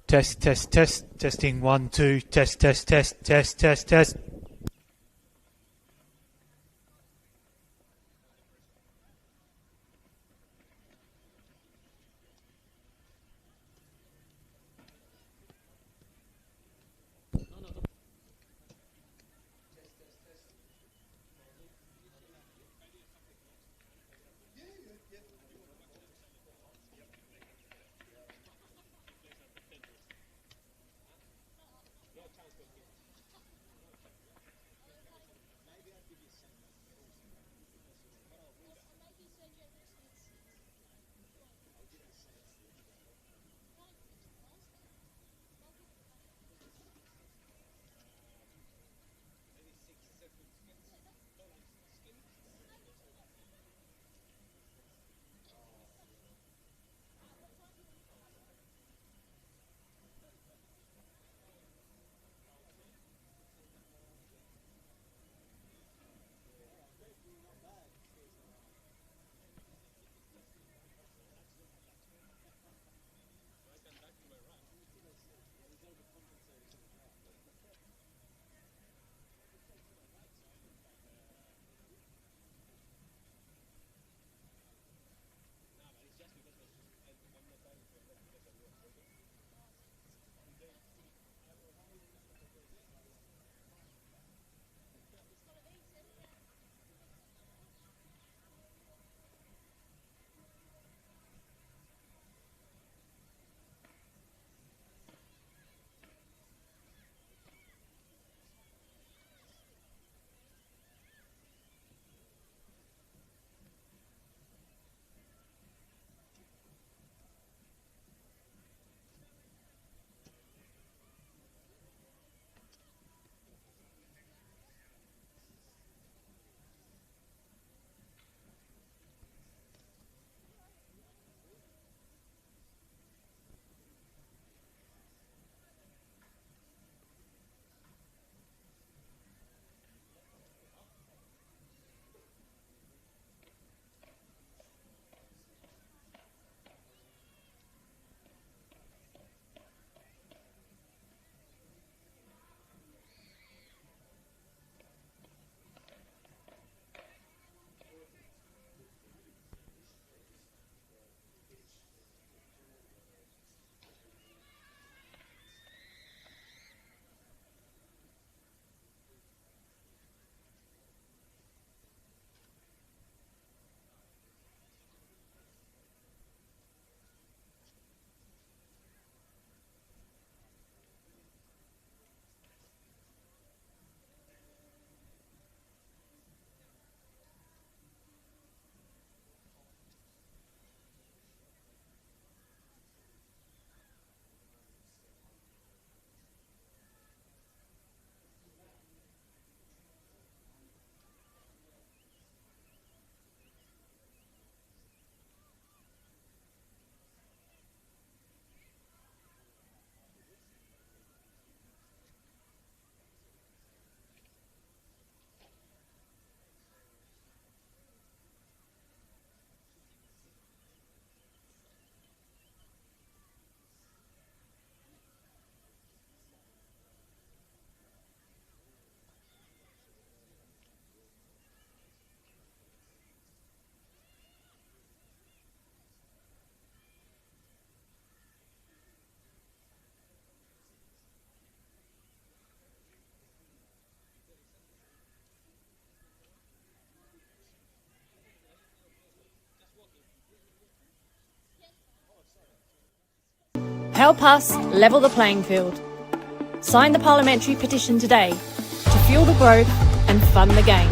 Test, test, test. Testing 1, 2. Test, test, test, test, test, test. Help us level the playing field. Sign the parliamentary petition today to fuel the growth and fund the game.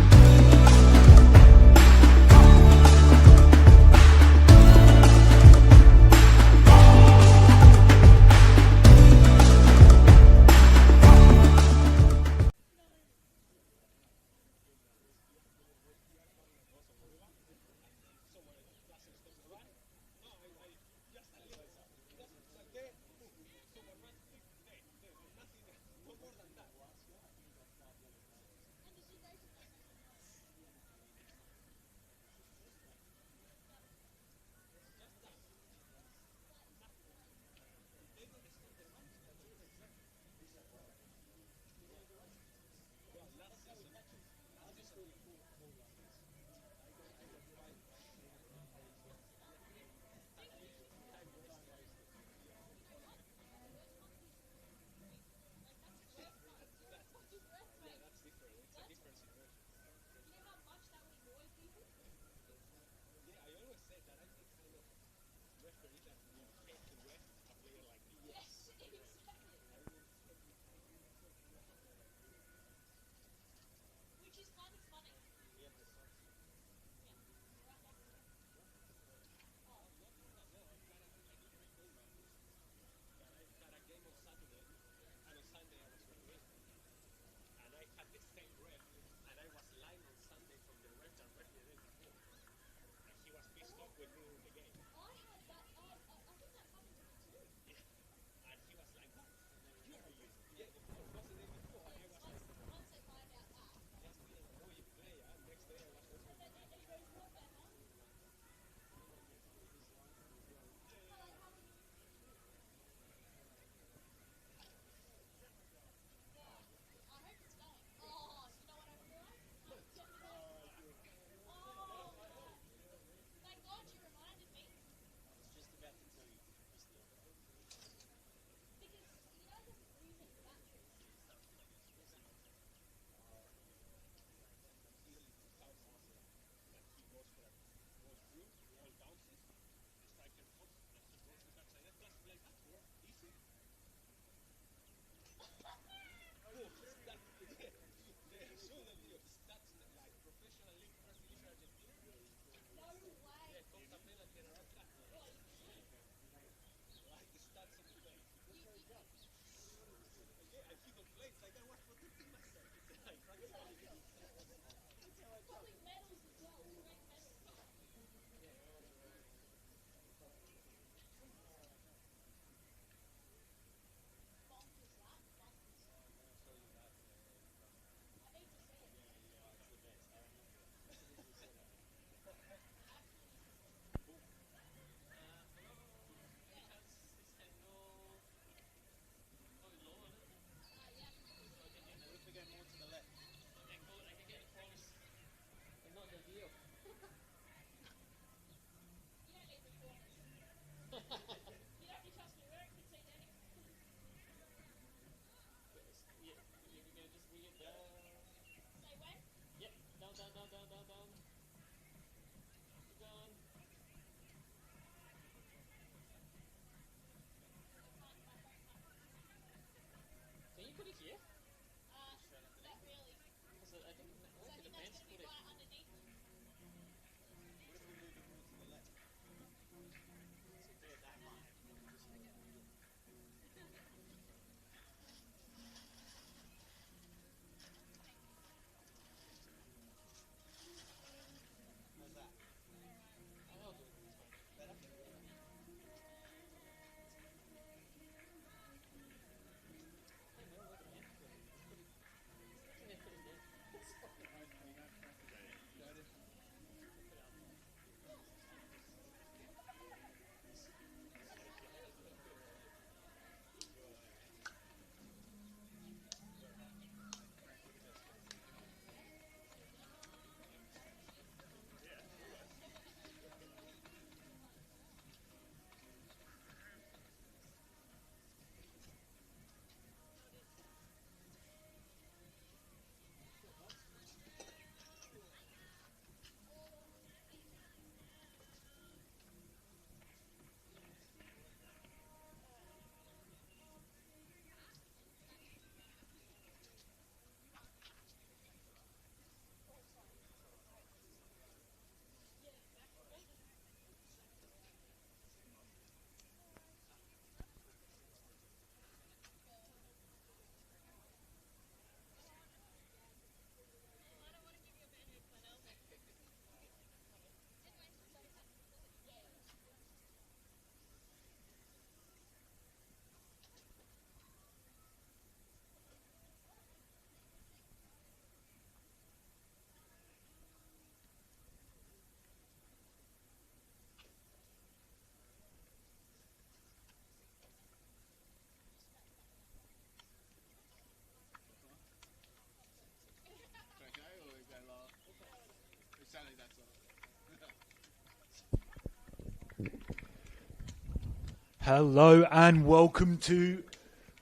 Hello and welcome to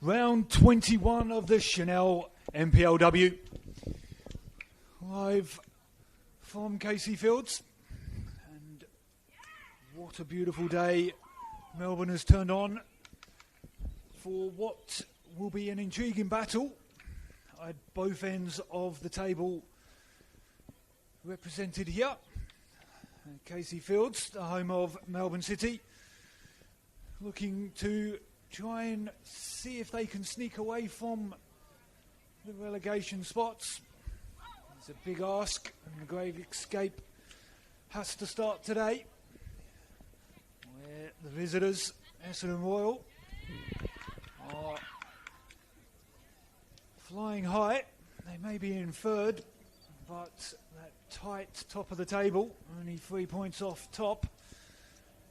round 21 of the Senol NPLW. Live from Casey Fields. And what a beautiful day Melbourne has turned on for what will be an intriguing battle at both ends of the table represented here. Casey Fields, the home of Melbourne City, looking to try and see if they can sneak away from the relegation spots. It's a big ask, and the Great Escape has to start today, where the visitors, Essendon Royal, are flying high. They may be in third, but that tight top of the table, only 3 points off top,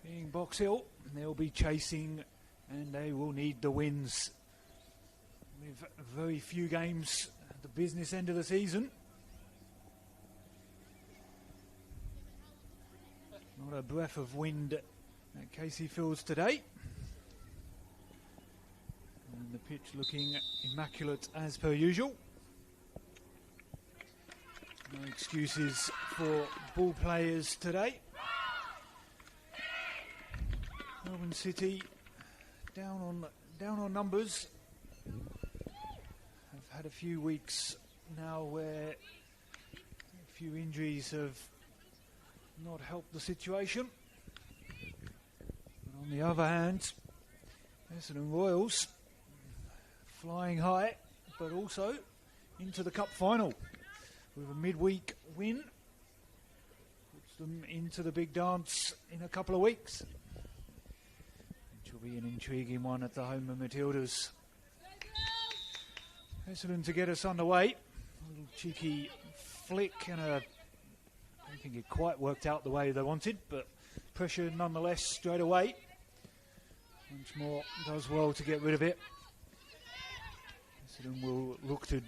being Box Hill, they'll be chasing and they will need the wins. With very few games at the business end of the season. Not a breath of wind at Casey Fields today. And the pitch looking immaculate as per usual. No excuses for ball players today. Melbourne City down on numbers. Have had a few weeks now where a few injuries have not helped the situation. But on the other hand, Essendon Royals flying high, but also into the cup final with a midweek win. Puts them into the big dance in a couple of weeks, which will be an intriguing one at the home of Matildas. Essendon to get us underway. A little cheeky flick, and I don't think it quite worked out the way they wanted, but pressure nonetheless straight away. Once more does well to get rid of it. Essendon will look to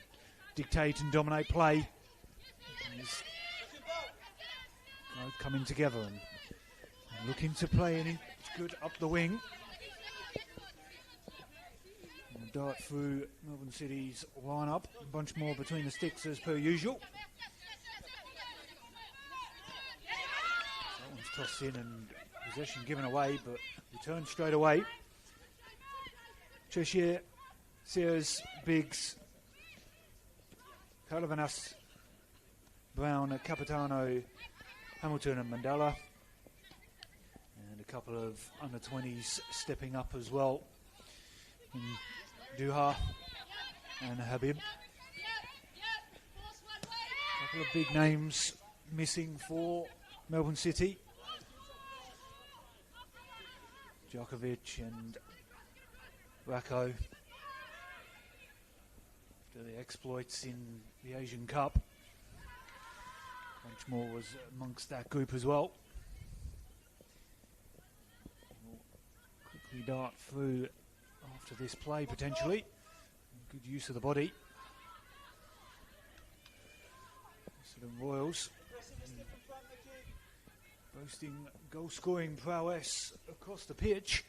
dictate and dominate play. Coming together and looking to play any good up the wing. And dart through Melbourne City's lineup. A bunch more between the sticks as per usual. That one's tossed in and possession given away, but returned straight away. Cheshire, Sears, Biggs, Calavanas, Brown, Capitano, Hamilton and Mandela, and a couple of under-20s stepping up as well, in Duha and Habib. A couple of big names missing for Melbourne City. Djokovic and Racco, after the exploits in the Asian Cup. Much more was amongst that group as well. We'll quickly dart through after this play potentially. Good use of the body. Essendon Royals boasting goal scoring prowess across the pitch.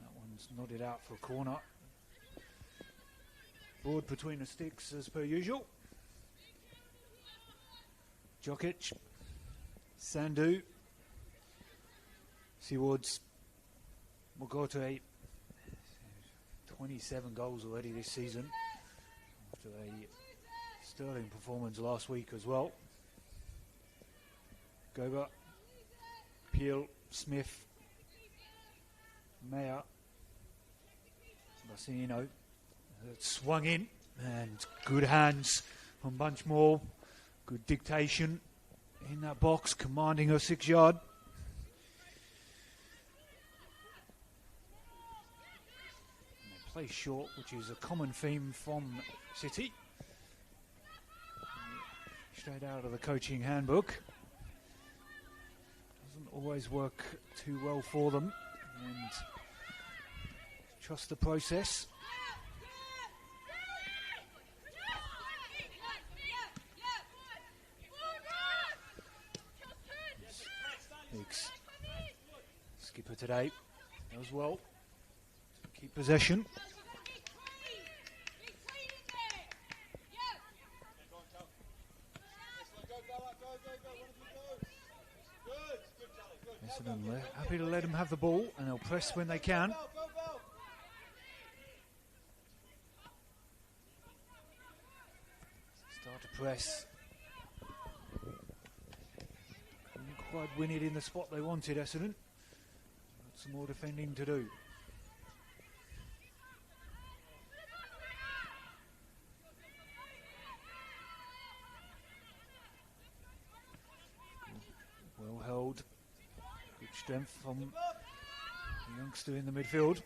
That one's nodded out for a corner. Broad between the sticks as per usual. Jokic, Sandhu, Seawards, Mogote, 27 goals already this season after a sterling performance last week as well. Gober, Peel, Smith, Mayer, Bassino, swung in, and good hands from Bunchmore. Good dictation in that box, commanding her 6 yard. And they play short, which is a common theme from City. Straight out of the coaching handbook. Doesn't always work too well for them. And trust the process. Skipper today as well to keep possession. Essendon happy to let them have the ball, and they'll press when they can. Start to press. Couldn't quite win it in the spot they wanted, Essendon. Got some more defending to do. Well held. Good strength from the youngster in the midfield.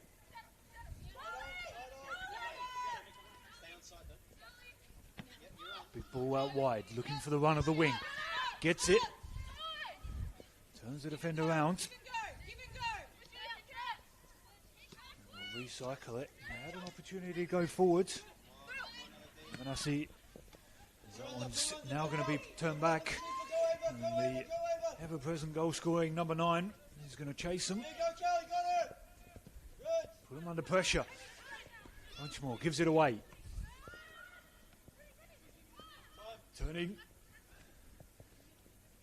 Big ball out wide, looking for the run of the wing. Gets it. Turns the defender around. We'll recycle it. They had an opportunity to go forward. And I see that one's now going to be turned back. And the ever-present goal-scoring number 9 is going to chase them. Put them under pressure. Much more, gives it away. Turning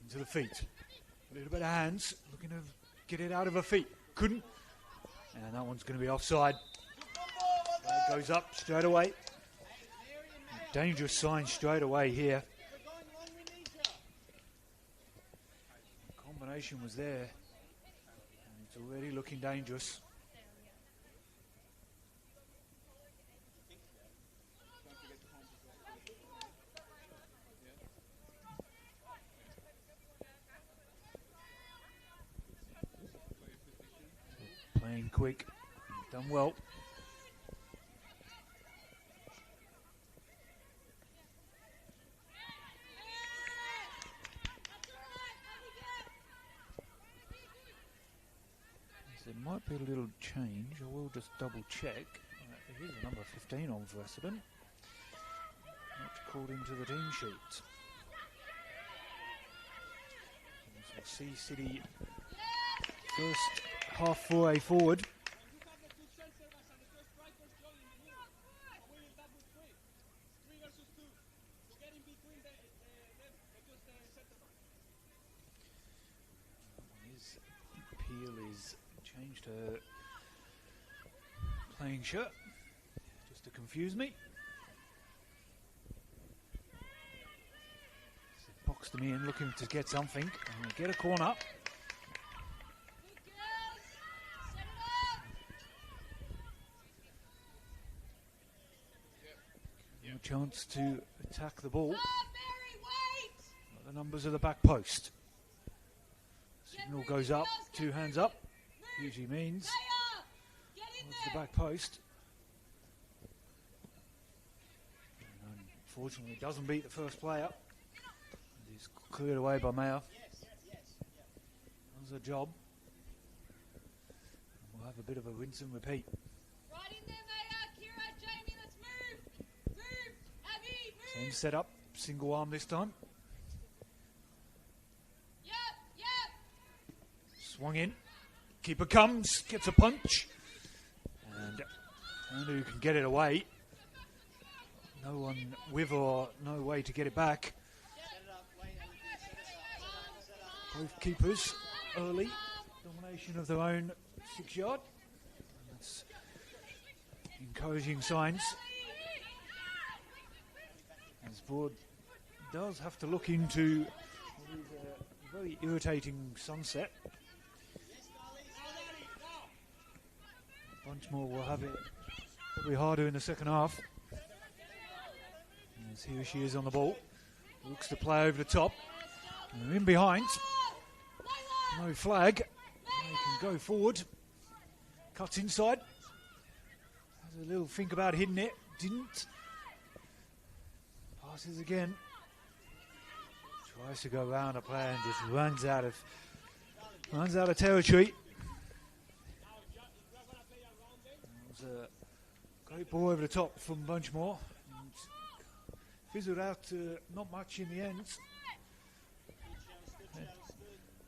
into the feet. A little bit of hands, looking to get it out of her feet. Couldn't. And that one's going to be offside. That goes up straight away. A dangerous sign straight away here. The combination was there. And it's already looking dangerous. Playing quick, done well. There might be a little change. I will just double check. Here's the number 15 on for Essendon. Not according to the team sheet. So C City first half foray forward. Peel is changed her playing shirt just to confuse me. So boxed them in, looking to get something and get a corner. No chance to attack the ball. The numbers of the back post. Signal goes up, 2 hands up. Usually means towards the back post. And unfortunately, doesn't beat the first player. He's cleared away by Mayer. Does a job. We'll have a bit of a rinse and repeat. Right in there, Mayer. Kira, Jamie, let's move. Move. Abby, move. Same setup, single arm this time. Swung in, keeper comes, gets a punch, and who can get it away. No one with or no way to get it back. Both keepers early, domination of their own 6-yard. That's encouraging signs. As Broad does have to look into what is a very irritating sunset. Bunchmore will have it probably harder in the second half. As here she is on the ball. Looks to play over the top. And in behind. No flag. They can go forward. Cuts inside. Has a little think about hitting it. Didn't. Passes again. Tries to go around a player and just runs out of territory. A great ball over the top from Bunchmore. And fizzled out not much in the end.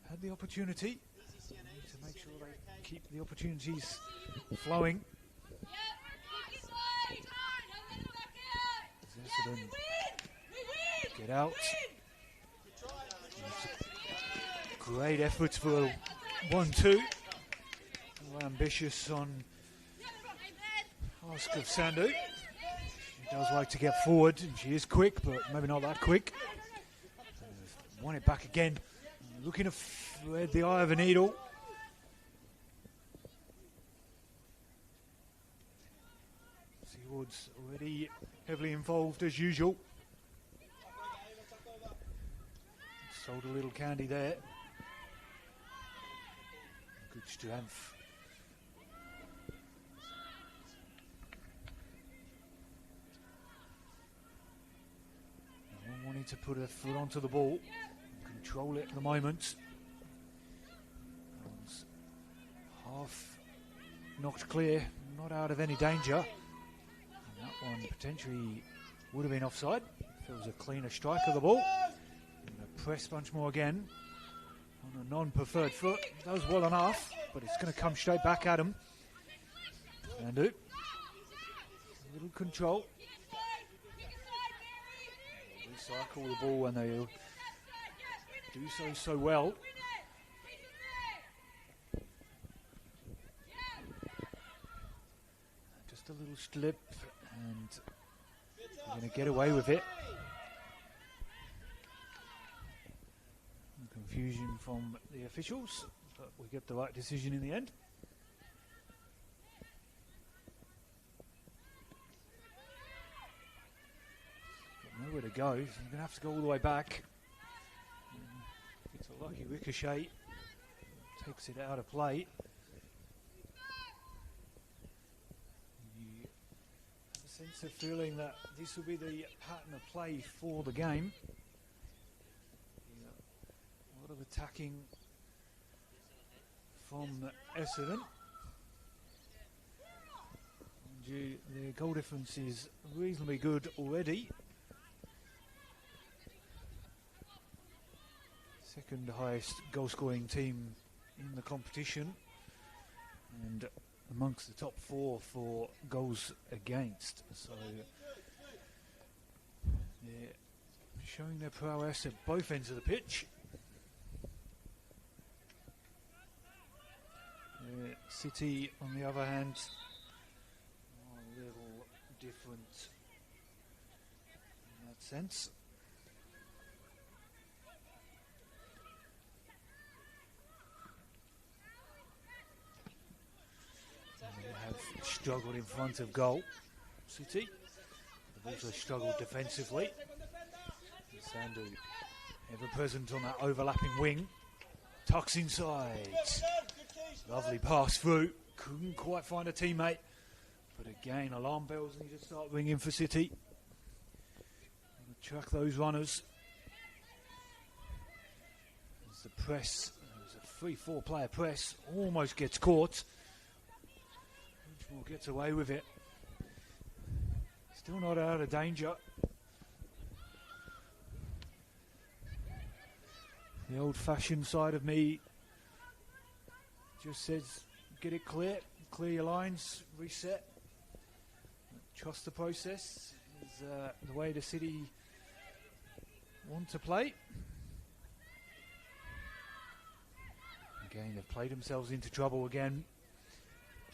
Had the opportunity. To make sure they keep the opportunities flowing. Essendon get out. Great efforts for 1-2. Ambitious on ask of Sandu. She does like to get forward, and she is quick, but maybe not that quick. Won it back again. Looking to thread the eye of a needle. Seaward's already heavily involved as usual. Sold a little candy there. Good strength. Wanting to put her foot onto the ball, control it at the moment. Half knocked clear, not out of any danger. And that one potentially would have been offside if it was a cleaner strike of the ball. And a press bunch more again on a non-preferred foot. Does well enough, but it's going to come straight back at him. And a little control. Recycle the ball, and they do so well. Just a little slip, and they're going to get away with it. Confusion from the officials, but we get the right decision in the end. Nowhere to go, so you're going to have to go all the way back. It's a lucky ricochet, takes it out of play. You have a sense of feeling that this will be the pattern of play for the game. A lot of attacking from Essendon. Their goal difference is reasonably good already. Second highest goal scoring team in the competition, and amongst the top 4 for goals against. So they're showing their prowess at both ends of the pitch. City, on the other hand, are a little different in that sense. Have struggled in front of goal, City. They've also struggled defensively. Sandu, ever present on that overlapping wing. Tucks inside. Lovely pass through. Couldn't quite find a teammate. But again, alarm bells need to start ringing for City. Track those runners. As the press, there's a 3-4 player press, almost gets caught. Gets away with it. Still not out of danger. The old-fashioned side of me just says, get it clear your lines, reset. Trust the process is the way the City want to play. Again, they've played themselves into trouble again.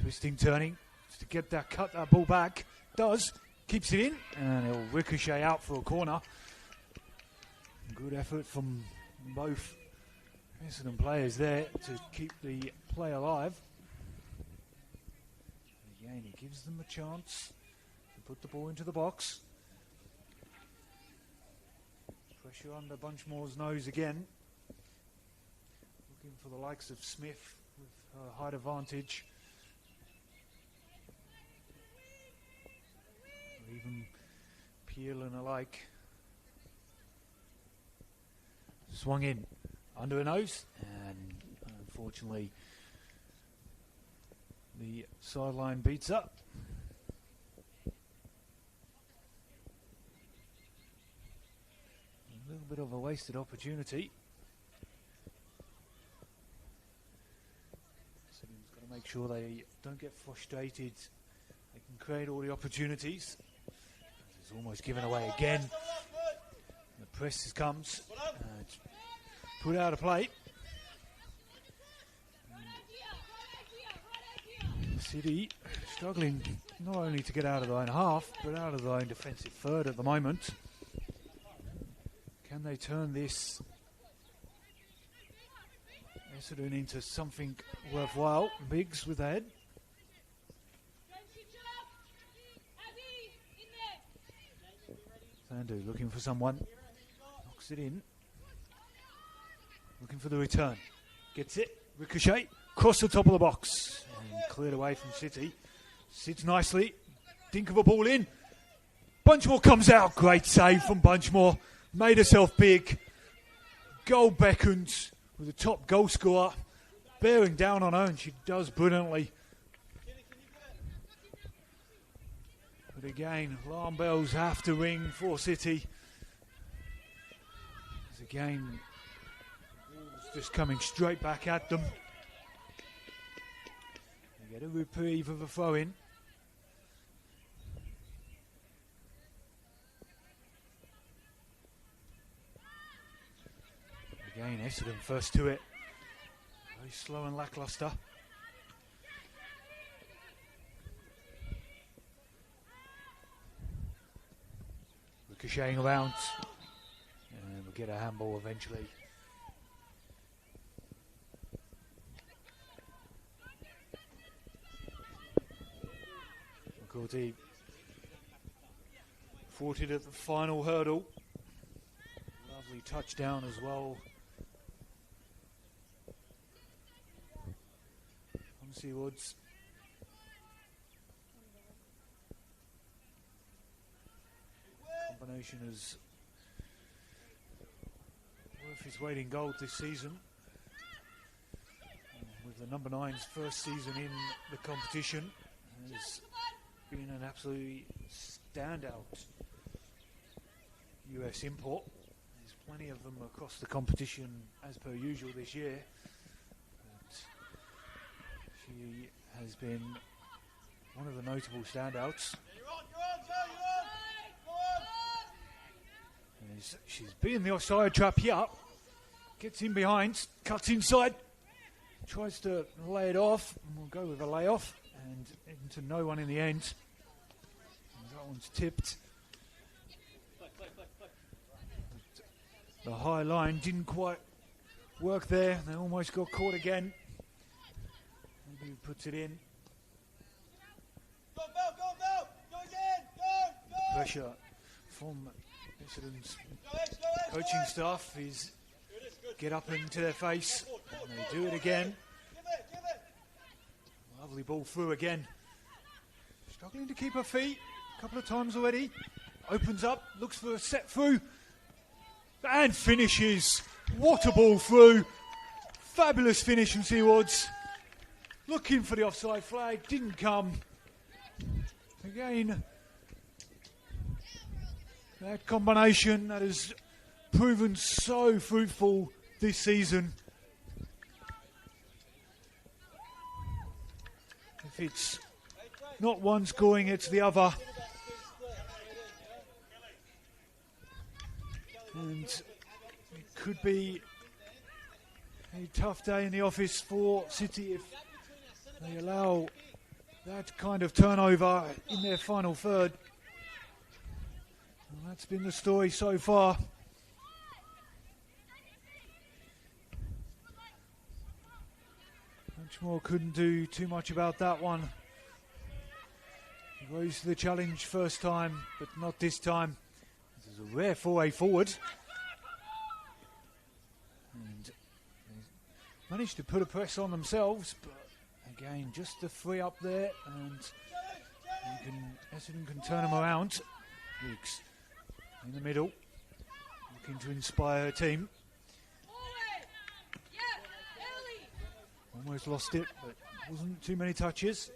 Twisting, turning, to get that cut that ball back. Does, keeps it in, and it'll ricochet out for a corner. Good effort from both Essendon players there to keep the play alive. Again, he gives them a chance to put the ball into the box. Pressure under Bunchmore's nose again. Looking for the likes of Smith with her height advantage. Even Peel and alike. Swung in under her nose, and unfortunately the sideline beats up. A little bit of a wasted opportunity. Someone's got to make sure they don't get frustrated. They can create all the opportunities. It's almost given away again. The press comes. Put out a play. City struggling not only to get out of their own half, but out of their own defensive third at the moment. Can they turn this Essendon into something worthwhile? Biggs with the head. Sandu looking for someone. Knocks it in. Looking for the return. Gets it. Ricochet. Across the top of the box. And cleared away from City. Sits nicely. Dink of a ball in. Bunchmore comes out. Great save from Bunchmore. Made herself big. Goal beckons with the top goal scorer. Bearing down on her, and she does brilliantly. But again, alarm bells have to ring for City. As again, just coming straight back at them. They get a reprieve of a throw-in. Again, Essendon first to it. Very slow and lacklustre. Ricocheting around. And we'll get a handball eventually. McCourty fought it at the final hurdle. Lovely touchdown as well. From Seawoods. Combination is worth his weight in gold this season. With the number 9's first season in the competition, has been an absolutely standout US import. There's plenty of them across the competition as per usual this year. But she has been one of the notable standouts. She's beaten the offside trap here. Gets in behind, cuts inside, tries to lay it off, and we'll go with a layoff, and into no one in the end. And that one's tipped. But the high line didn't quite work there. They almost got caught again. Maybe he puts it in. Go again! Go! Pressure from Essendon's coaching staff is get up into their face, and they do it again. Lovely ball through again. Struggling to keep her feet a couple of times already. Opens up, looks for a set through, and finishes. What a ball through. Fabulous finish from Seawoods. Looking for the offside flag, didn't come. Again, that combination that has proven so fruitful this season. If it's not one scoring, it's the other. And it could be a tough day in the office for City if they allow that kind of turnover in their final third. And that's been the story so far. Bunchmore couldn't do too much about that one. He rose to the challenge first time, but not this time. This is a rare foray forward. And they managed to put a press on themselves, but again, just the free up there, and Essendon can turn them around. Weeks in the middle, looking to inspire her team. Almost lost it, but wasn't too many touches.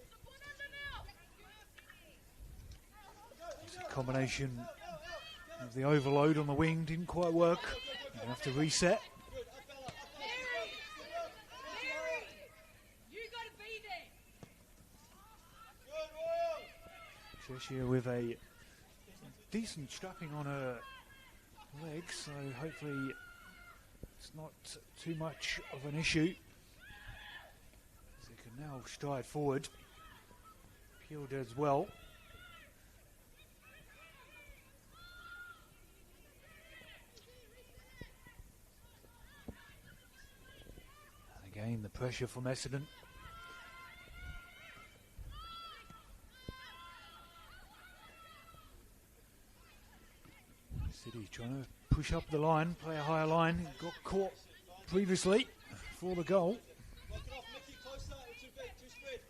It's a combination of the overload on the wing, didn't quite work. You're going to have to reset. Cheshire with a decent strapping on her legs, so hopefully it's not too much of an issue. As they can now stride forward. Peel does well. Again, the pressure from Essendon. City trying to push up the line, play a higher line. Got caught previously for the goal. Lock it off, Mickey, closer. Too big, too spread.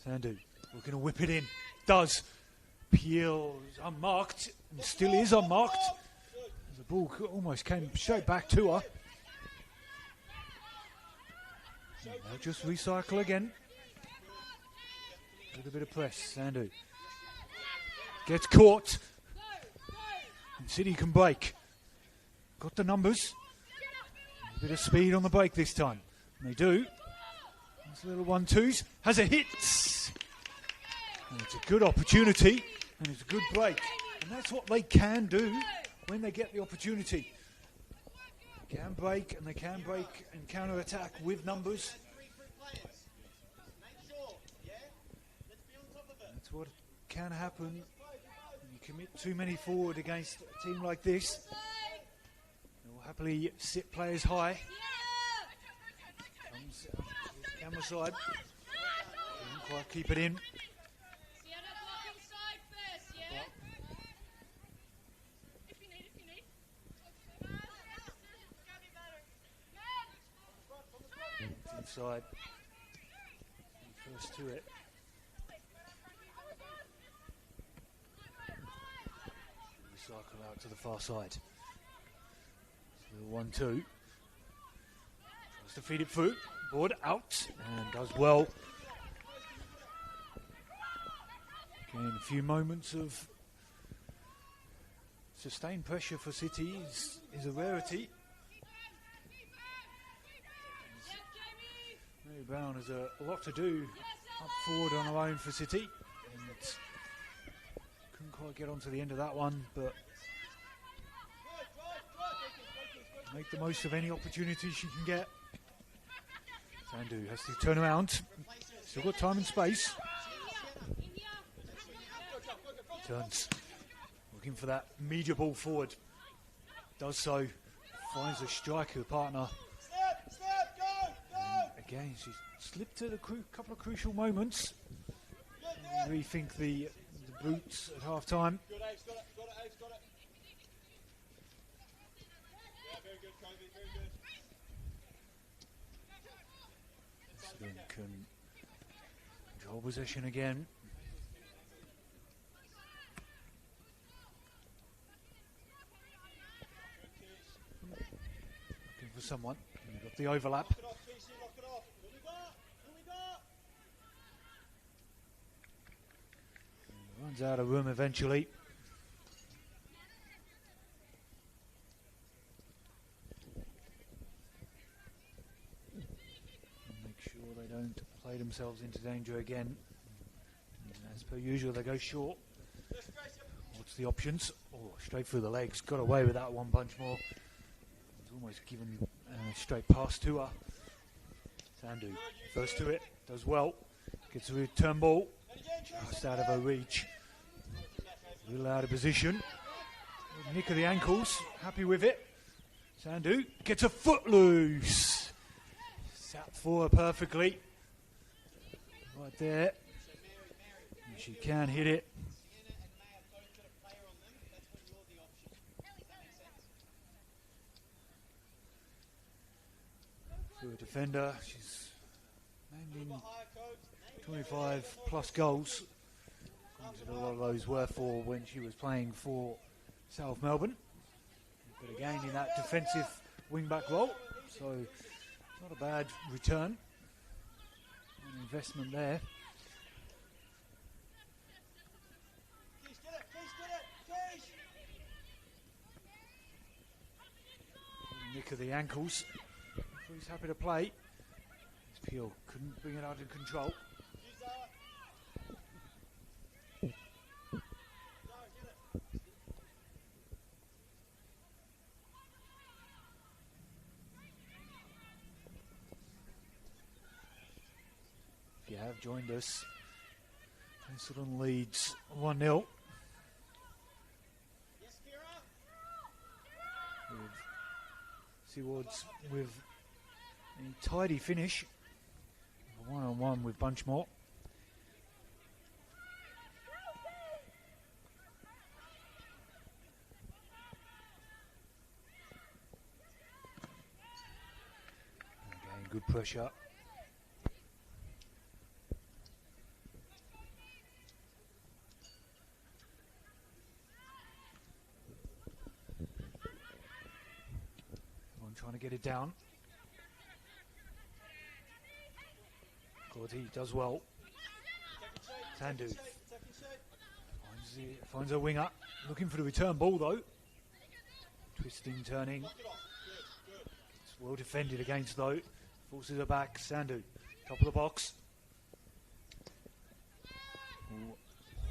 Sandu looking to whip it in. Does. Peel is unmarked and still is unmarked. The ball almost came straight back to her. And they'll just recycle again. With a bit of press. Sandu gets caught. And City can break. Got the numbers. A bit of speed on the break this time. And they do. Nice little 1-2s. Has a hit. And it's a good opportunity. And it's a good break. And that's what they can do when they get the opportunity. They can break, and they can break and counter-attack with numbers. That's what can happen when you commit too many forward against a team like this. They will happily sit players high. Comes camera side. Didn't quite keep it in. Inside. First to it. Recycle out to the far side. So 1-2. Tries to feed it through. Board out and does well. Again, a few moments of sustained pressure for City is a rarity. Mary Brown has a lot to do up forward on her own for City. And couldn't quite get onto the end of that one, but make the most of any opportunity she can get. Sandu has to turn around. Still got time and space. Turns. Looking for that media ball forward. Does so. Finds a striker partner. Again, she's slipped at a couple of crucial moments. Rethink the boots at half time. Good, Ace, got it, Ace, got it. Yeah, very good, Kobe, very good. Essendon can control possession again. Looking for someone. We've got the overlap. Lock it off, TC, lock it off. Who we got? Who we got? Runs out of room eventually. Make sure they don't play themselves into danger again. And as per usual, they go short. What's the options? Oh, straight through the legs. Got away with that one punch more. It's almost given straight pass to her. Sandu, first to it, does well. Gets a return ball. Just out of her reach. A little out of position. Nick of the ankles, happy with it. Sandu gets a foot loose. Sat for her perfectly. Right there. And she can hit it. For a defender, she's named in 25 plus goals. A lot of those were for when she was playing for South Melbourne. But again, in that defensive wing-back role. So, not a bad return. An investment there. Nick of the ankles. He's happy to play. Peel couldn't bring it out of control. If you have joined us, Essendon leads 1-0. Seawards with a tidy finish. 1-on-1 with Bunchmore. Again, good pressure. Trying to get it down. Cordy does well. Sandu finds a winger. Looking for the return ball though. Twisting, turning. It's well defended against though. Forces her back. Sandu, top of the box.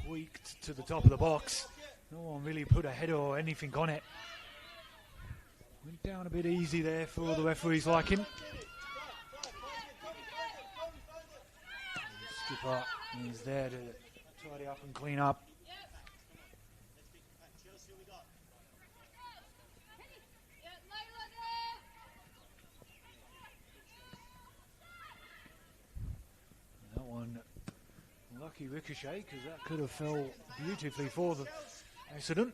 Tweaked to the top of the box. No one really put a header or anything on it. Went down a bit easy there for all the referees like him. The skipper is there to tidy up and clean up. That one, lucky ricochet, because that could have fell beautifully for the Essendon.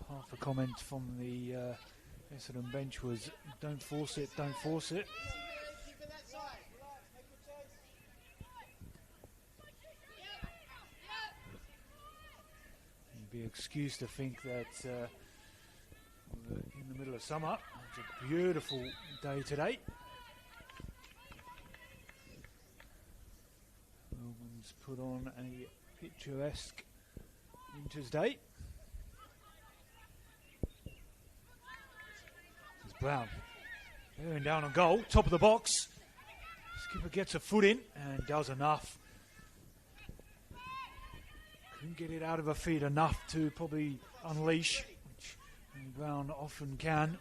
Half a comment from the Essendon bench was, don't force it, don't force it. You'd be excused to think that we're in the middle of summer. It's a beautiful day today. Melbourne's put on a picturesque winter's day. Brown bearing down on goal, top of the box. Skipper gets a foot in and does enough. Couldn't get it out of her feet enough to probably unleash, which Brown often can.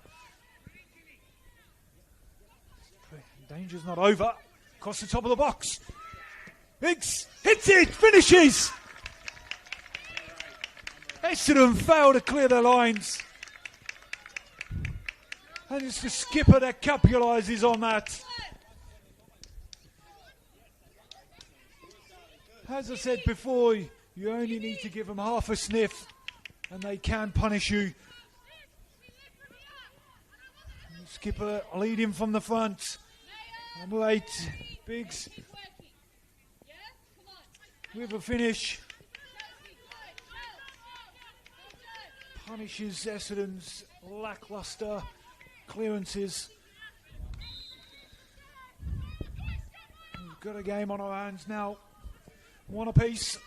Danger's not over. Across the top of the box. Higgs hits it, finishes. Essendon fail to clear their lines. And it's the skipper that capitalises on that. As I said before, you only need to give them half a sniff and they can punish you. And the skipper leading from the front. Number 8, Biggs. With a finish. Punishes Essendon's lacklustre clearances. We've got a game on our hands now. One apiece.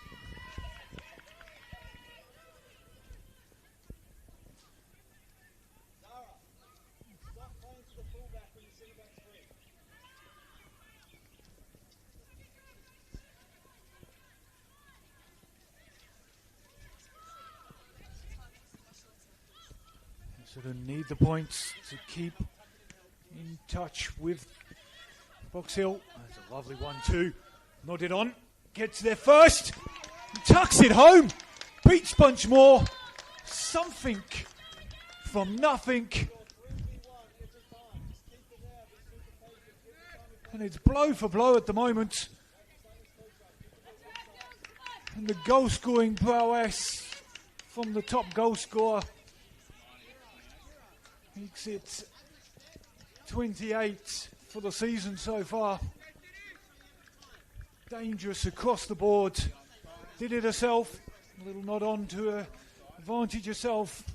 Essendon need the points to keep in touch with Box Hill. That's a lovely 1-2. Nodded on. Gets there first. Tucks it home. Beats Bunchmore. Something from nothing. And it's blow for blow at the moment. And the goal scoring prowess from the top goal scorer. Makes it 28 for the season so far. Dangerous across the board. Did it herself. A little nod on to her advantage herself.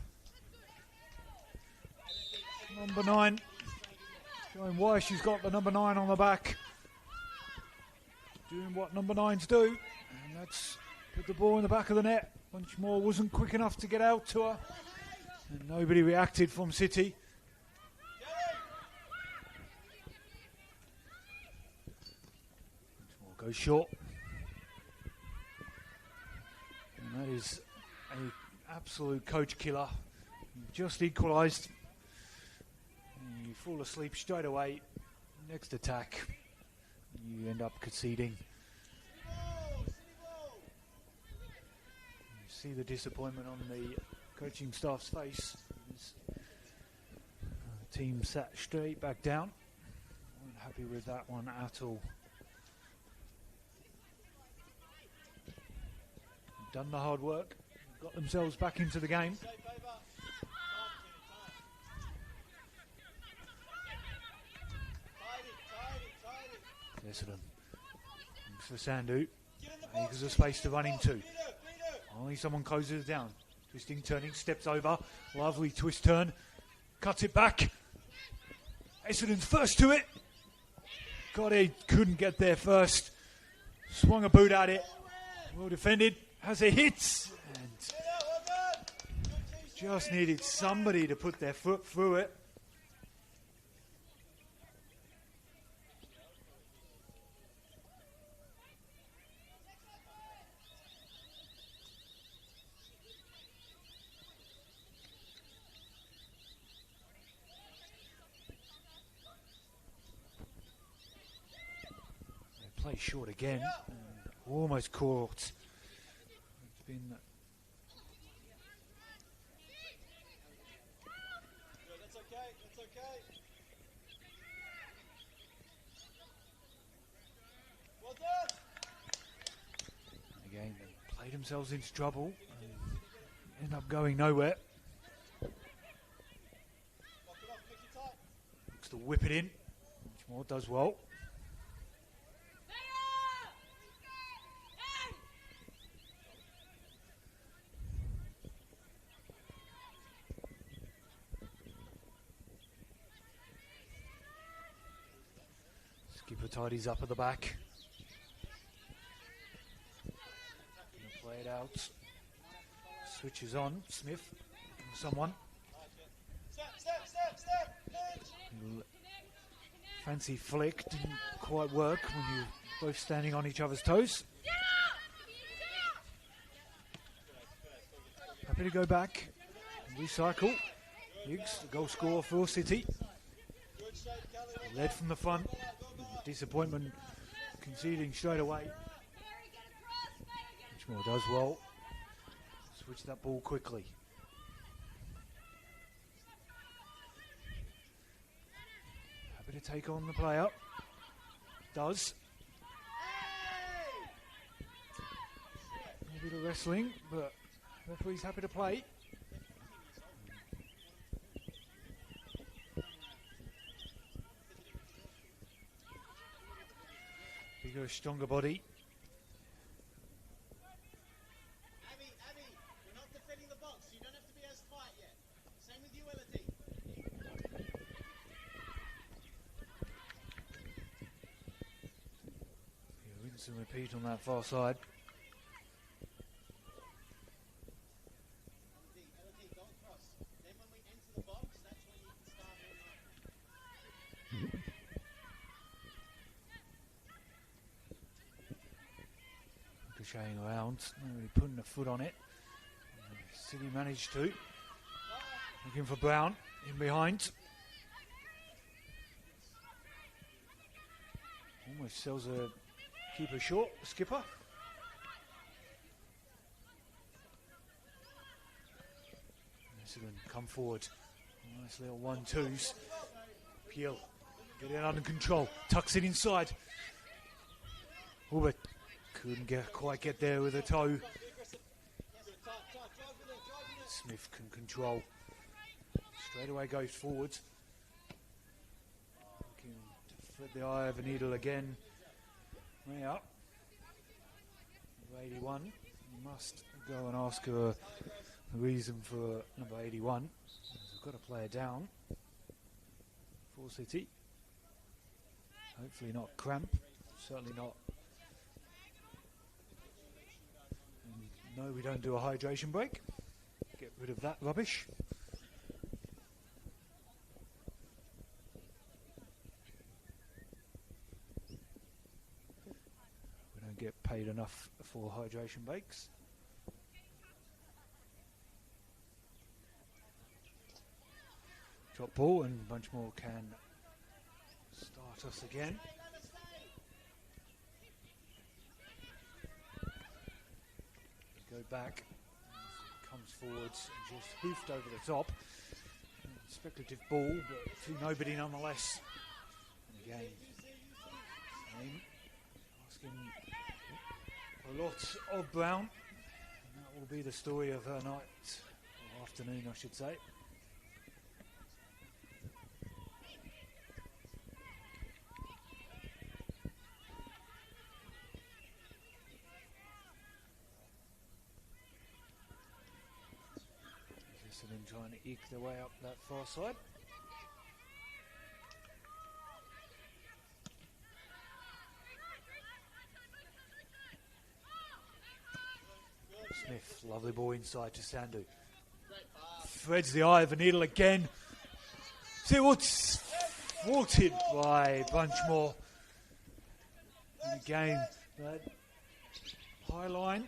Number 9. Showing why she's got the number 9 on the back. Doing what number 9s do. And that's put the ball in the back of the net. Bunchmore wasn't quick enough to get out to her. And nobody reacted from City. Bunchmore goes short. And that is an absolute coach killer. Just equalised. You fall asleep straight away. Next attack. you end up conceding. You see the disappointment on the coaching staff's face. The team sat straight back down. Weren't happy with that one at all. Done the hard work, got themselves back into the game. Essendon for Sandu. There's a space to run into. Only someone closes it down. Twisting, turning, steps over. Lovely twist turn. Cuts it back. Essendon's first to it. God, he couldn't get there first. Swung a boot at it. Well defended. Has a hit. And just needed somebody to put their foot through it. Play short again. Almost caught. It's been. That's okay. That's okay. Well done. Again, they played themselves into trouble. End up going nowhere. Lock it off, make it tight. Looks to whip it in. Much more does well. Skipper tidies up at the back. Gonna play it out. Switches on. Smith. Someone. Step. Fancy flick. Didn't quite work when you're both standing on each other's toes. Happy to go back and recycle. Higgs, the goal scorer for City. Led from the front. Disappointment conceding straight away. Whichmore does well. Switch that ball quickly. Happy to take on the player. Does. A bit of wrestling, but referee's happy to play. Bigger, stronger body. Abby, we're not defending the box. You don't have to be as tight yet. Same with you, Elodie. Rinse and repeat on that far side. Elodie, go across. Then when we enter the box, that's when you can start Ricocheting around, not really putting a foot on it. City managed to. Looking for Brown in behind. Almost sells a keeper short, skipper. Essendon come forward. Nice little 1-2s. Peel, get it under control. Tucks it inside. Hubert couldn't quite get there with a toe. Smith can control. Straight away goes forwards. Looking to flit the eye of a needle again. Way up. 81. You must go and ask her the reason for number 81. We've got to play it down for City. Hopefully not cramp. Certainly not. And no, we don't do a hydration break. Get rid of that rubbish. We don't get paid enough for hydration breaks. Drop ball and Bunchmore can start us again. back. Comes forwards and just hoofed over the top. Speculative ball, but to nobody nonetheless. And again, Aim asking a lot of Brown. And that will be the story of her night, or afternoon I should say. Essendon trying to eke their way up that far side. Smith, lovely ball inside to Sandu. Threads the eye of the needle again. See what's thwarted by Bunchmore. And again, that high line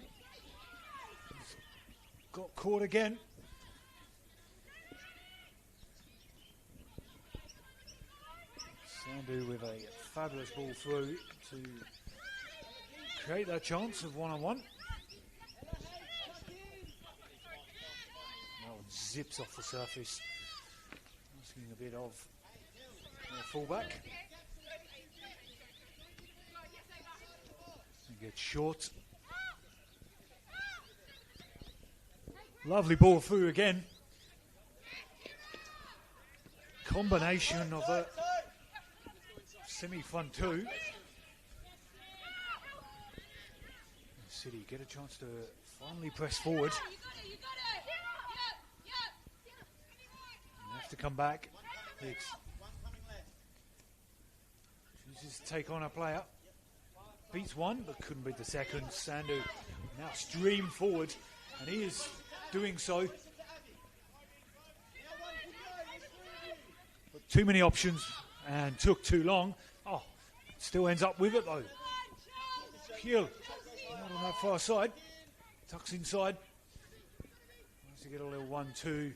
got caught again. Sandu with a fabulous ball through to create that chance of one-on-one. Now it zips off the surface, asking a bit of fullback. And gets short. Lovely ball through again. Combination of a semi-front two. City get a chance to finally press forward. You got it. You have to come back. Hicks chooses to take on a player. Beats one, but couldn't beat the second. Sandu now stream forward, and he is doing so. But too many options and took too long. Oh, still ends up with it though. Peel, not on that far side. Tucks inside. Wants to get a little 1-2.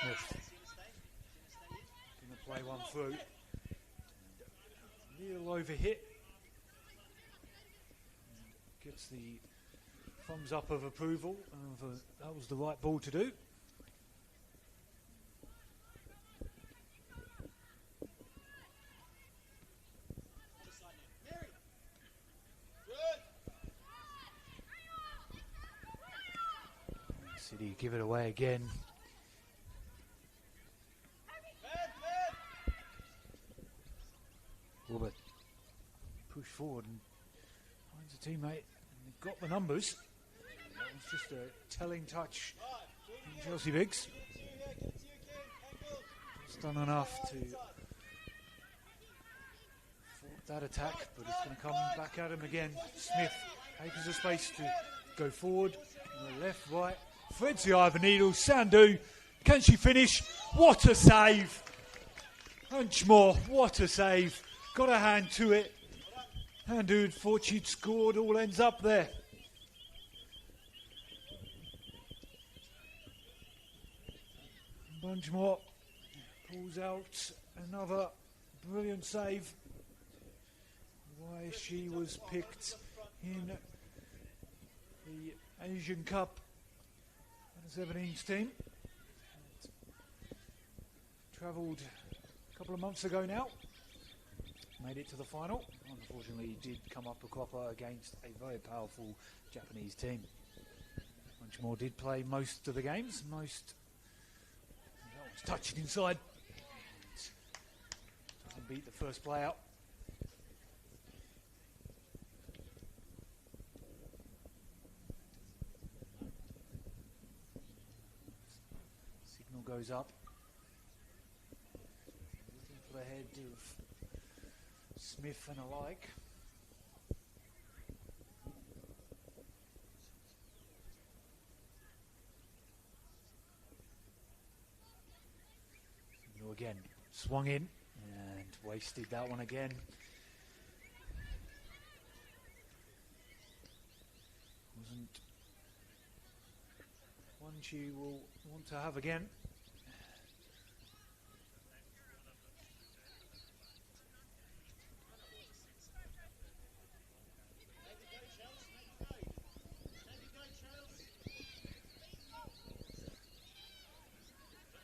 Smith going to play one through. Little overhit. Gets the thumbs up of approval. That was the right ball to do. City give it away again. Wilbert push forward and finds a teammate, and they've got the numbers. That was just a telling touch from Chelsea Biggs. Just done enough to thwart that attack, but it's going to come back at him again. Smith takes the space to go forward, left, right, threads the eye of the needle. Sandu, can she finish? What a save! Bunchmore, what a save! Got a hand to it. And who'd thought she'd scored, all ends up there. Bunchmore pulls out another brilliant save. Why she was picked in the Asian Cup under 17s team. Travelled a couple of months ago now. Made it to the final. Unfortunately, did come up a cropper against a very powerful Japanese team. Bunchmore did play most of the games. That was touched inside. Doesn't beat the first play out. Signal goes up. Looking for the head of Smith and alike. Signal again, swung in and wasted that one again. Wasn't one she will want to have again.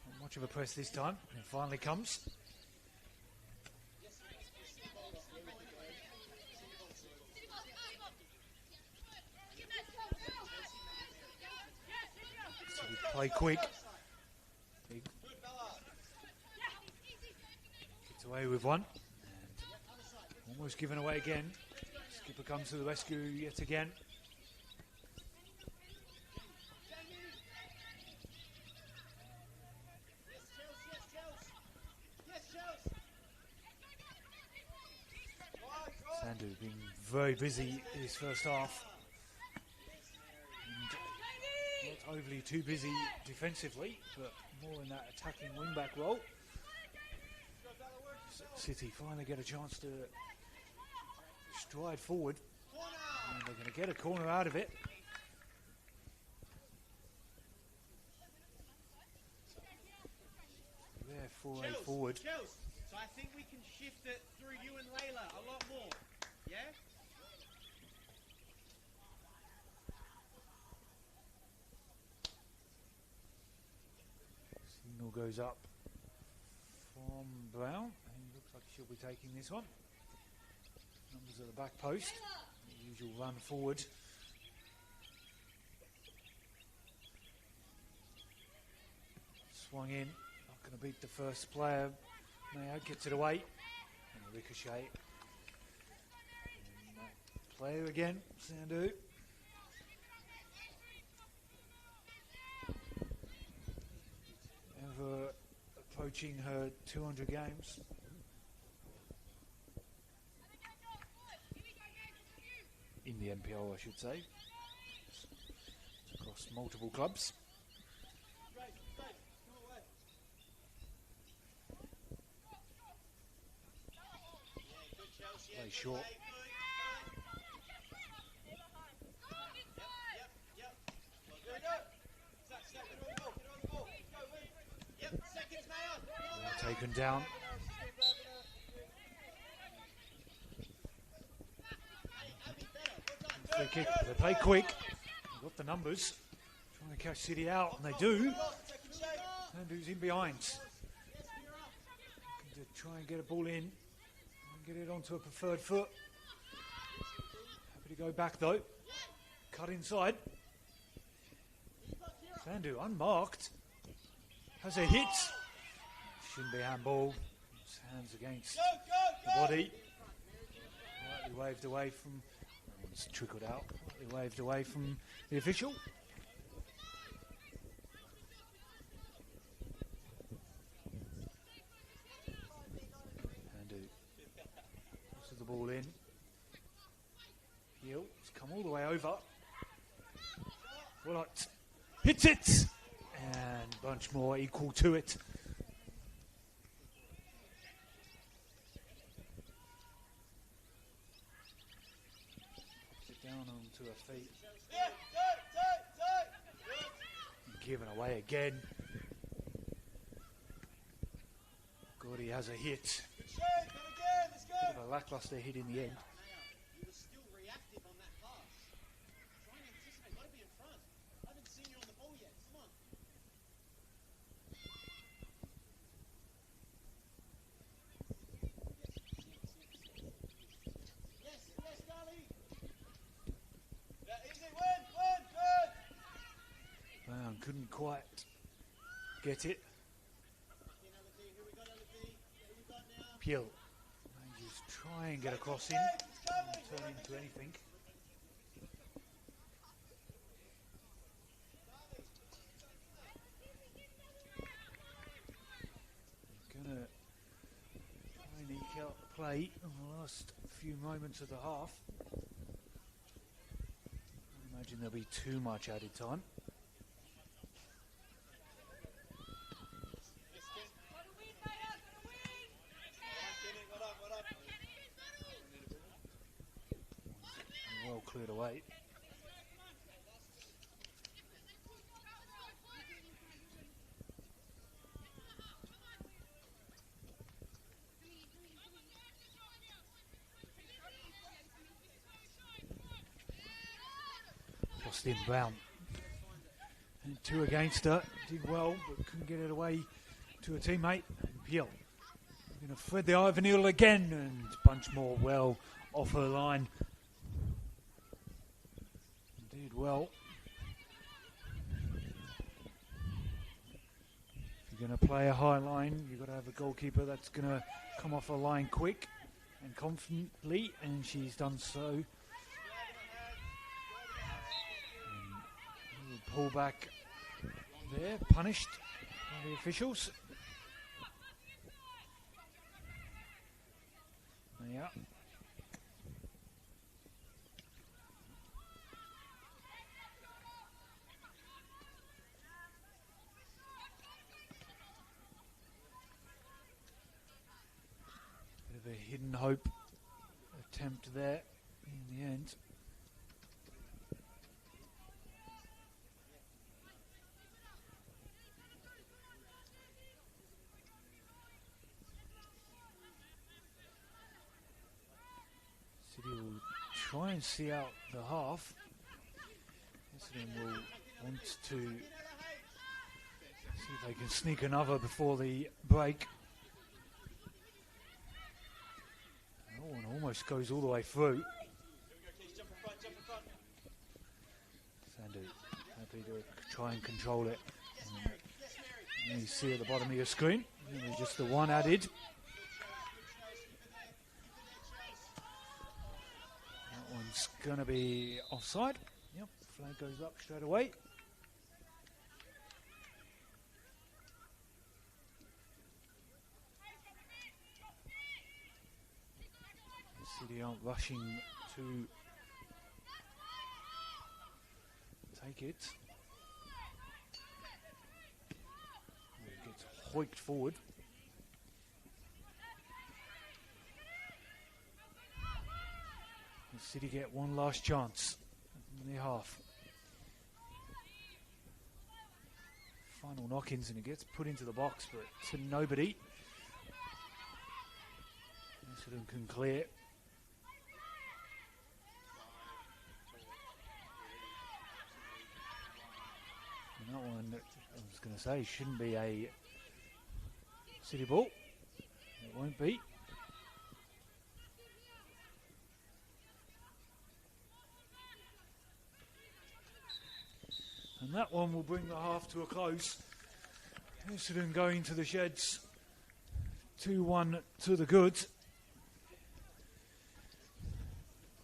Not much of a press this time. It finally comes. Play quick. Big. Gets away with one. And almost given away again. Skipper comes to the rescue yet again. Sandu being very busy in his first half. Not overly too busy defensively, but more in that attacking wing-back role. City finally get a chance to stride forward. And they're going to get a corner out of it. There for a forward. So I think we can shift it through you and Layla a lot more. Yeah? Signal goes up from Brown. He looks like she'll be taking this one. Numbers at the back post. The usual run forward. Swung in. Not going to beat the first player. Mayo gets it away. And a ricochet. And that player again. Sandu. Ever approaching her 200 games. In the NPL, I should say. Across multiple clubs. Play short. Taken down. Free kick. They play quick. They've got the numbers. Trying to catch City out, and they do. Sandu's in behind. Looking to try and get a ball in. And get it onto a preferred foot. Happy to go back though. Cut inside. Sandu unmarked. Has a hit. Shouldn't be handball. His hands against the body. Lightly waved away from. It's trickled out. Lightly waved away from the official. Sandu tosses the ball in. Heel has come all the way over. What? Hits it! And a bunch more equal to it. Sit down onto her feet. Given away again. Gordy has a hit. Bit of a lackluster hit in the end. He was still reactive on that pass. Trying to anticipate, got to be in front. I haven't seen you on the ball yet. Come on. Yes, Darlie. Yeah, easy, win, good. Brown couldn't quite get it. Who we got, Who we got now? Peel. Rangers try and get a cross in. Doesn't turn into anything. Gonna try and eke out the play in the last few moments of the half. I imagine there'll be too much added time. Well cleared away. Austin Brown. And 2 against her. Did well, but couldn't get it away to a teammate. Peel. Going to thread the Ivan needle again, and Bunchmore well off her line. Did well. If you're going to play a high line, you've got to have a goalkeeper that's going to come off a line quick and confidently, and she's done so. And pull back there, punished by the officials. Yeah. Bit of a hidden hope attempt there in the end. City will try and see out the half. Essendon will want to see if they can sneak another before the break. Oh, and almost goes all the way through. Sandu happy to try and control it. And you see at the bottom of your screen, just the one added. One's going to be offside. Yep, flag goes up straight away. City aren't rushing to take it. It gets hoiked forward. City get one last chance in their half. Final knock-ins and it gets put into the box, but to nobody. Essendon can clear. And that one, I was going to say, shouldn't be a City ball. It won't be. And that one will bring the half to a close. Essendon going to the sheds. 2-1 to the goods.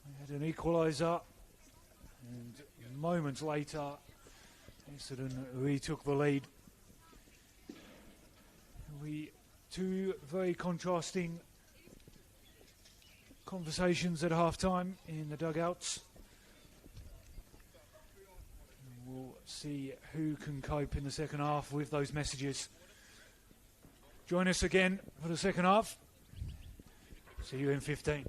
We had an equaliser. And moments later, Essendon retook the lead. Two very contrasting conversations at half-time in the dugouts. We'll see who can cope in the second half with those messages. Join us again for the second half. See you in 15.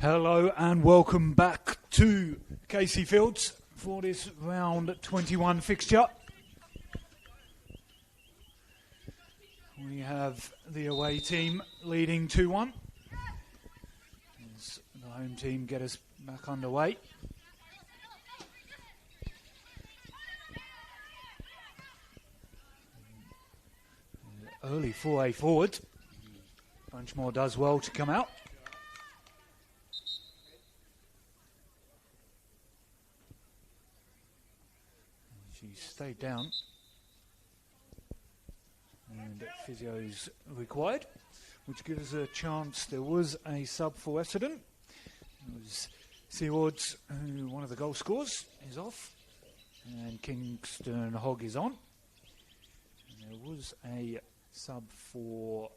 Hello and welcome back to Casey Fields for this round 21 fixture. We have the away team leading 2-1 as the home team get us back underway. Early 4A forward. Bunchmore does well to come out. She stayed down. And physio's required, which gives us a chance. There was a sub for Essendon. It was Seawards, who one of the goal scorers is off, and Kingston Hogg is on. And there was a sub for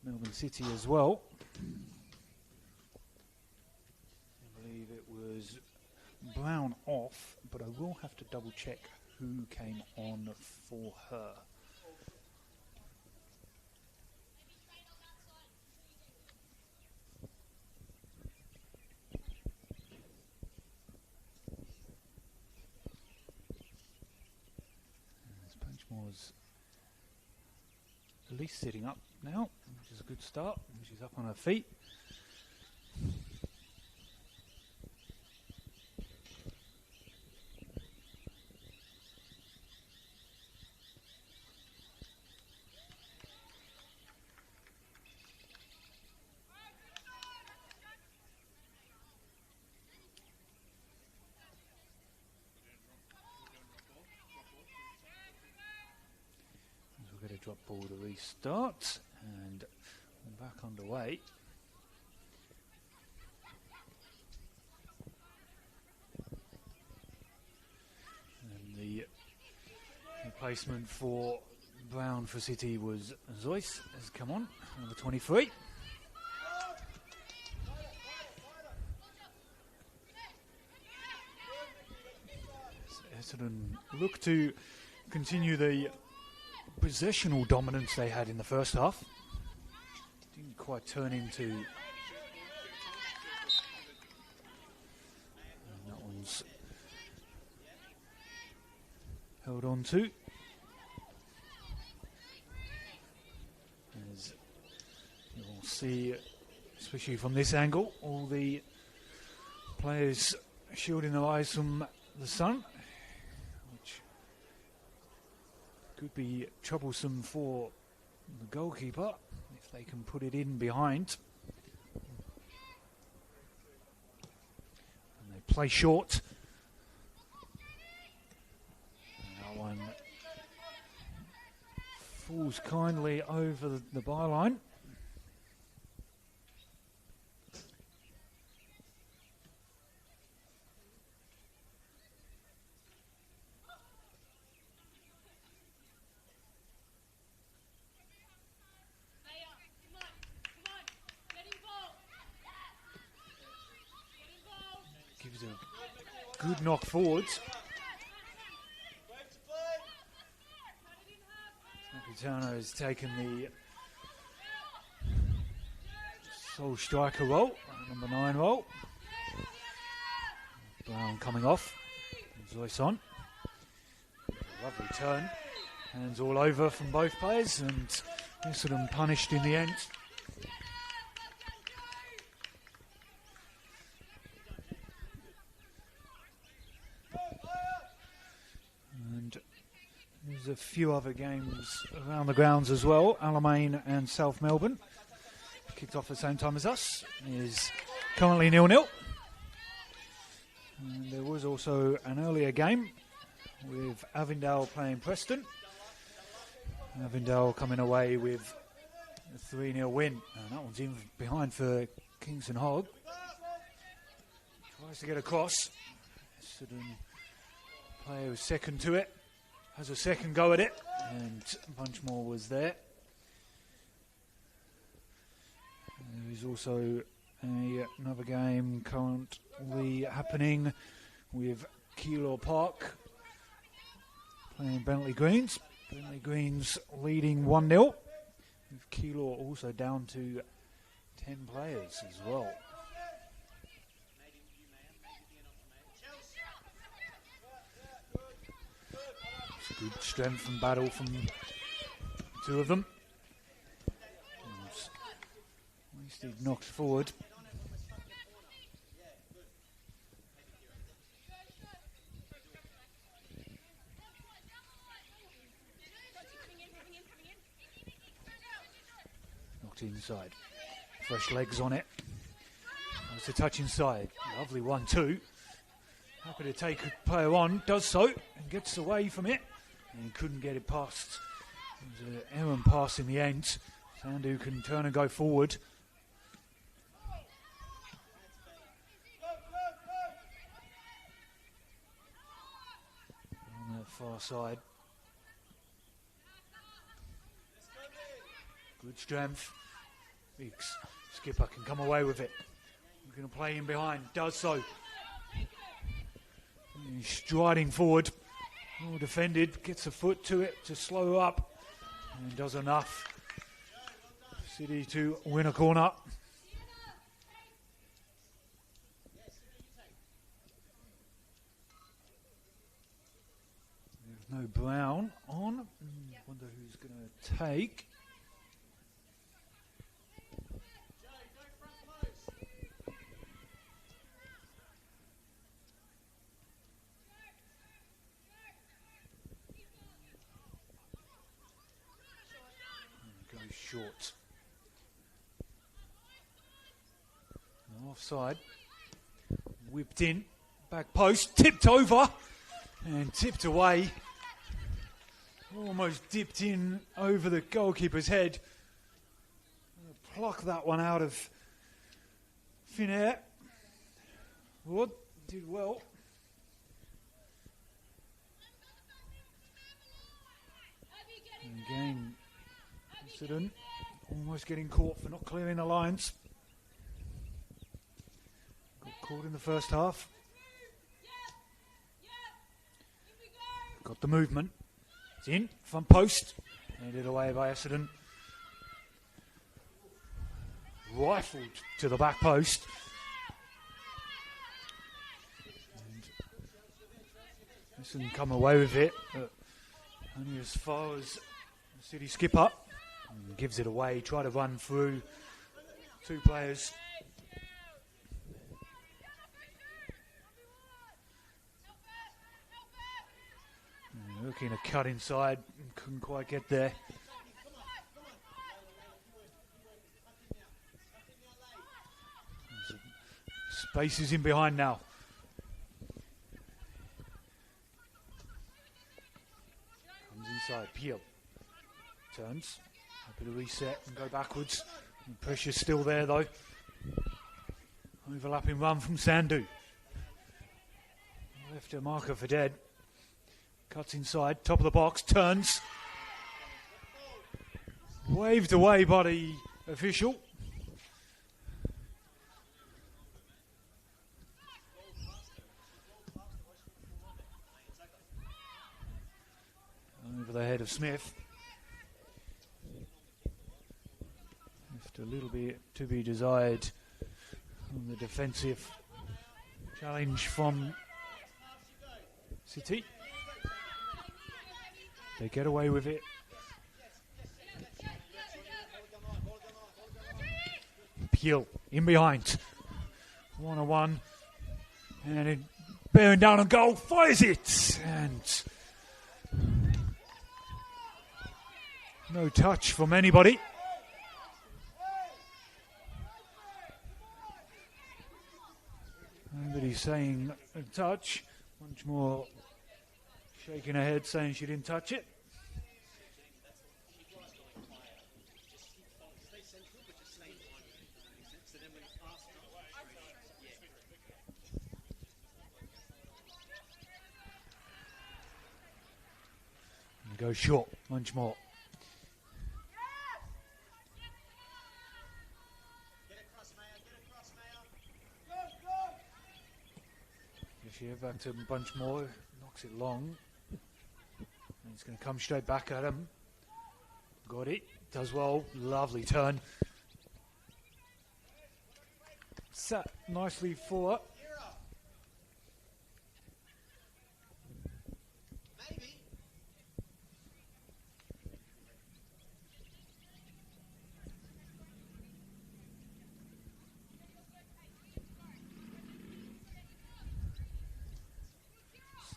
Melbourne City as well. I believe it was Brown off, but I will have to double check who came on for her. Punchmore's at least sitting up now, which is a good start. She's up on her feet. We'll get a drop ball to restart, and we're back underway. And the replacement for Brown for City was Zoyce has come on, number 23. Essendon look to continue the possessional dominance they had in the first half. Didn't quite turn into. And that one's held on to. As you'll see, especially from this angle, all the players shielding their eyes from the sun, which could be troublesome for the goalkeeper if they can put it in behind. And they play short. And that one falls kindly over the byline. Gives a good knock forwards. Capitano has taken the sole striker role, number 9 role. Brown coming off. Zoyce on. Lovely turn. Hands all over from both players, and Essendon punished in the end. And there's a few other games around the grounds as well. Alamein and South Melbourne kicked off at the same time as us. Is currently 0-0. And there was also an earlier game with Avondale playing Preston. Avondale coming away with a 3-0 win. And that one's in behind for Kingston Hogg. Tries to get across. Essendon player was second to it. Has a second go at it. And Bunchmore was there. There is also another game currently happening with Keilor Park playing Bentley Greens. Bentley Greens leading 1-0. With Keilor also down to 10 players as well. Good strength and battle from two of them. Wasted knocks forward. Knocked inside. Fresh legs on it. It's a touch inside. Lovely 1-2. Happy to take a player on. Does so and gets away from it. And he couldn't get it past. It was an errant pass in the end. Sandu can turn and go forward. On that far side. Good strength. Biggs. Skipper can come away with it. We're going to play in behind. Does so. He's striding forward. Well defended. Gets a foot to it to slow up. And does enough. City to win a corner. There's no Brown on. Wonder who's going to take. Short. Offside. Whipped in. Back post. Tipped over. And tipped away. Almost dipped in over the goalkeeper's head. Pluck that one out of thin air. Wood did well. And again, Essendon almost getting caught for not clearing the lines. Got caught in the first half. Got the movement. It's in, front post. Handed away by Essendon. Rifled to the back post. And Essendon come away with it, but only as far as the City skipper. And gives it away, try to run through two players. And looking to cut inside, couldn't quite get there. Space is in behind now. Comes inside, Peel. Turns. Happy to reset and go backwards. And pressure's still there though. Overlapping run from Sandu. Left a marker for dead. Cuts inside, top of the box, turns. Waved away by the official. Over the head of Smith. A little bit to be desired on the defensive challenge from City. They get away with it. Peel in behind. 1-on-1. And it bearing down on goal. Fires it. And no touch from anybody. Nobody's saying a touch. Much more shaking her head saying she didn't touch it. And go short, much more. Here back to Bunchmore, knocks it long. And it's going to come straight back at him. Got it, does well, lovely turn. Sat nicely for it.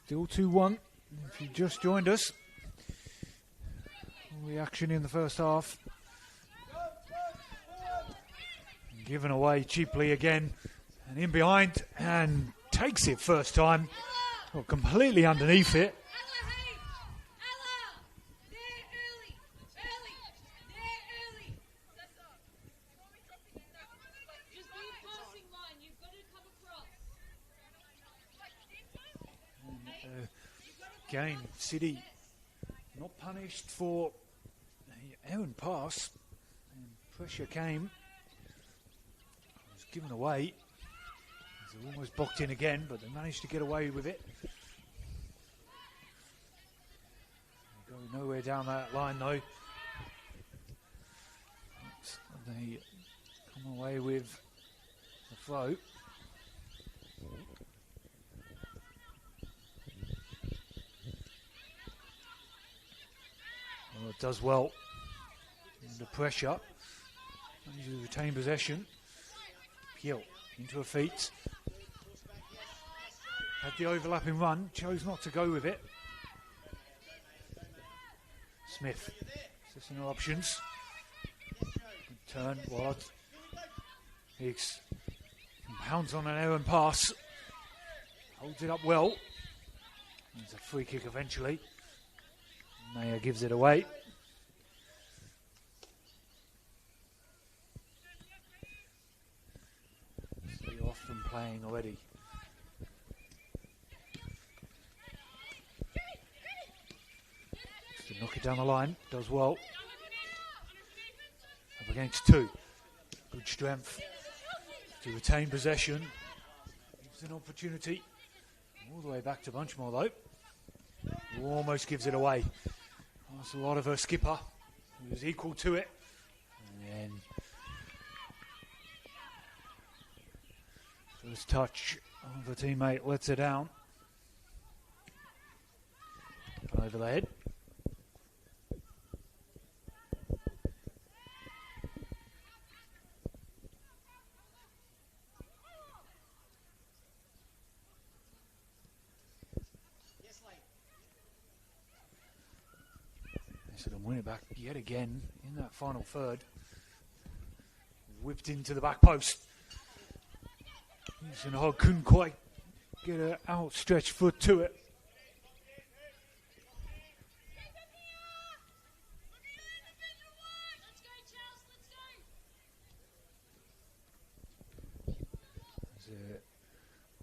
Still 2-1. If you just joined us. All the action in the first half. Given away cheaply again. And in behind. And takes it first time. Well, completely underneath it. Again, City not punished for the errant pass. And pressure came. It was given away. They almost boxed in again, but they managed to get away with it. They go nowhere down that line though. They come away with the throw. Well, it does well under pressure. Manages to retain possession. Peel into her feet. Had the overlapping run, chose not to go with it. Smith, assessing her options. Good turn, Wallard. Higgs pounds on an errant pass. Holds it up well. There's a free kick eventually. Mayer gives it away. City off from playing already. Just to knock it down the line, does well. Up against two. Good strength to retain possession. Gives an opportunity. All the way back to Bunchmore though. Almost gives it away. That's a lot of her skipper, who was equal to it. And then first touch of a teammate lets her down. Over the head. Essendon win it back yet again in that final third. Whipped into the back post. Essendon couldn't quite get an outstretched foot to it.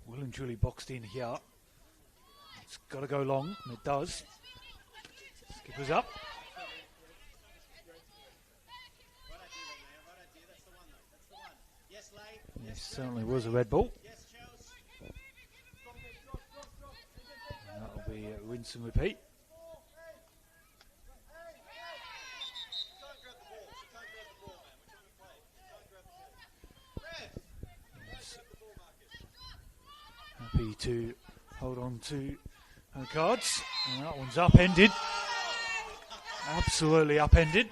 Well and truly boxed in here. It's got to go long, and it does. Skipper's up. Yes, certainly was a red ball. And that'll be a rinse and repeat. Happy to hold on to her cards. And that one's upended. Absolutely upended.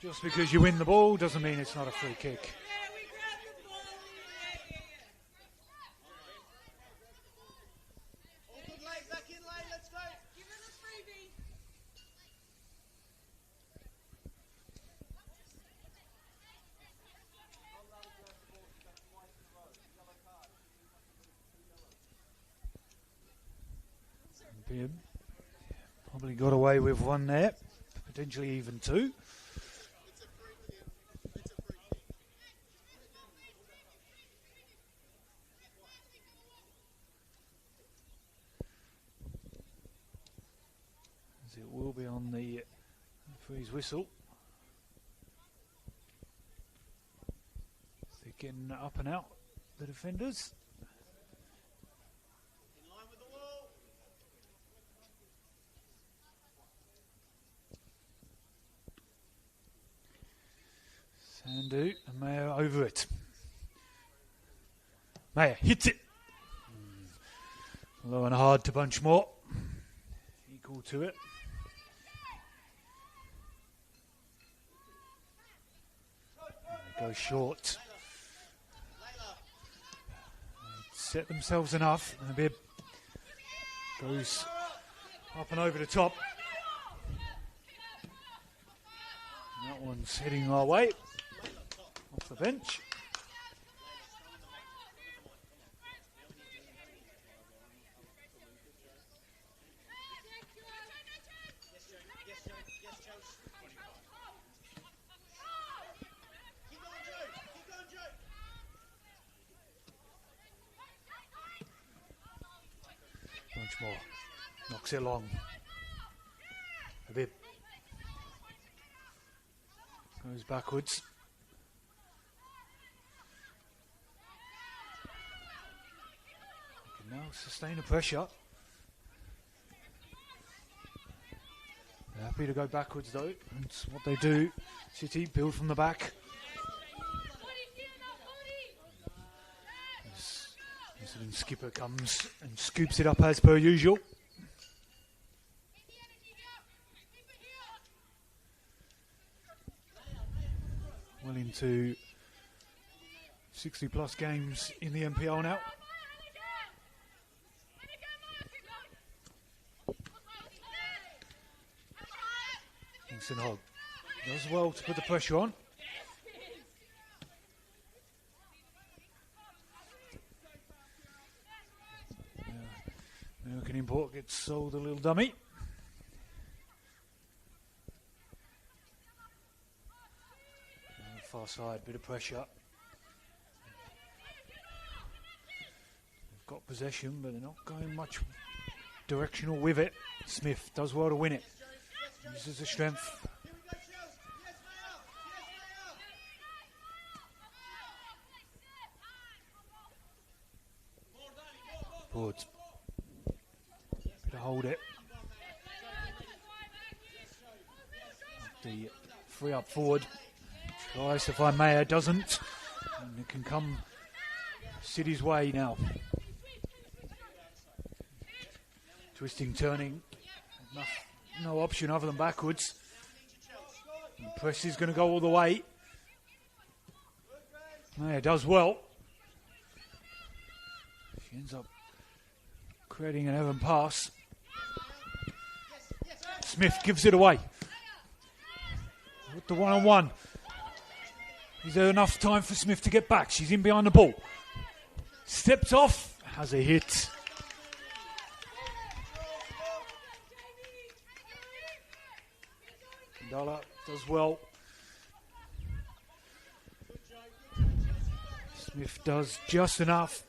Just because you win the ball doesn't mean it's not a free kick. Probably got away with one there, potentially even two. As it will be on the freeze whistle. They're getting up and out, the defenders. Sandu and Mayer over it. Mayer hits it. Low and hard to Bunchmore. Equal to it. Go short. Set themselves enough. And a bit Goes up and over the top. That one's heading our way. Off the bench. Bunch more. Knocks it long. A bit. Goes backwards. Can now sustain the pressure. They're happy to go backwards though. That's what they do. City build from the back. Essendon skipper comes and scoops it up as per usual. Well into 60 plus games in the NPL now. Senol does well to put the pressure on. American import gets sold a little dummy. Far side, bit of pressure. They've got possession, but they're not going much directional with it. Smith does well to win it. Uses the strength. Forwards. To hold it. The free up forward. Tries to find Mayer, doesn't. And it can come City's way now. Twisting, turning. No option other than backwards. And press is going to go all the way. Mayer does well. She ends up creating an Evan pass. Smith gives it away. With the one-on-one. Is there enough time for Smith to get back? She's in behind the ball. Steps off. Has a hit. Kandala does well. Smith does just enough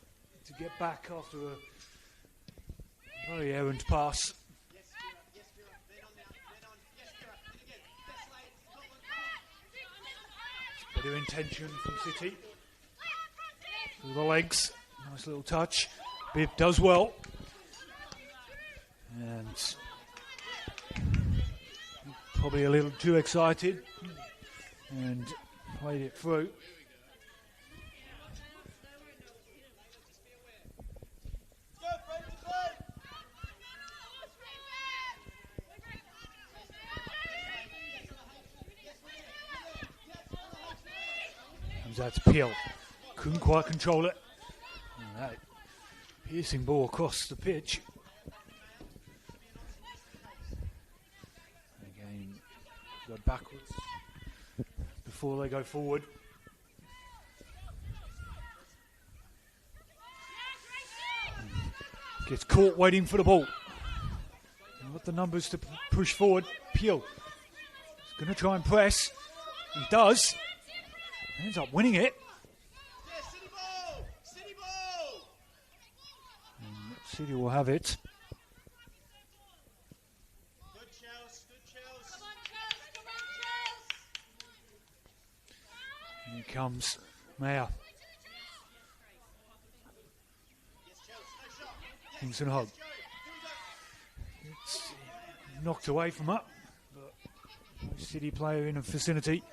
to get back after a very errant pass. Better intention from City. Through the legs. Nice little touch. Bibb does well. And probably a little too excited. And played it through. That's Peel. Couldn't quite control it. And that piercing ball across the pitch. Again, go backwards before they go forward. Gets caught waiting for the ball. And with the numbers to push forward, Peel is going to try and press. He does. Ends up winning it. City ball! City ball! And City will have it. Good Chels, good Chels. Come on, Chels, come on, Chels. Here comes Mayer. Kingston Hogg. It's knocked away from her. But City player in the vicinity.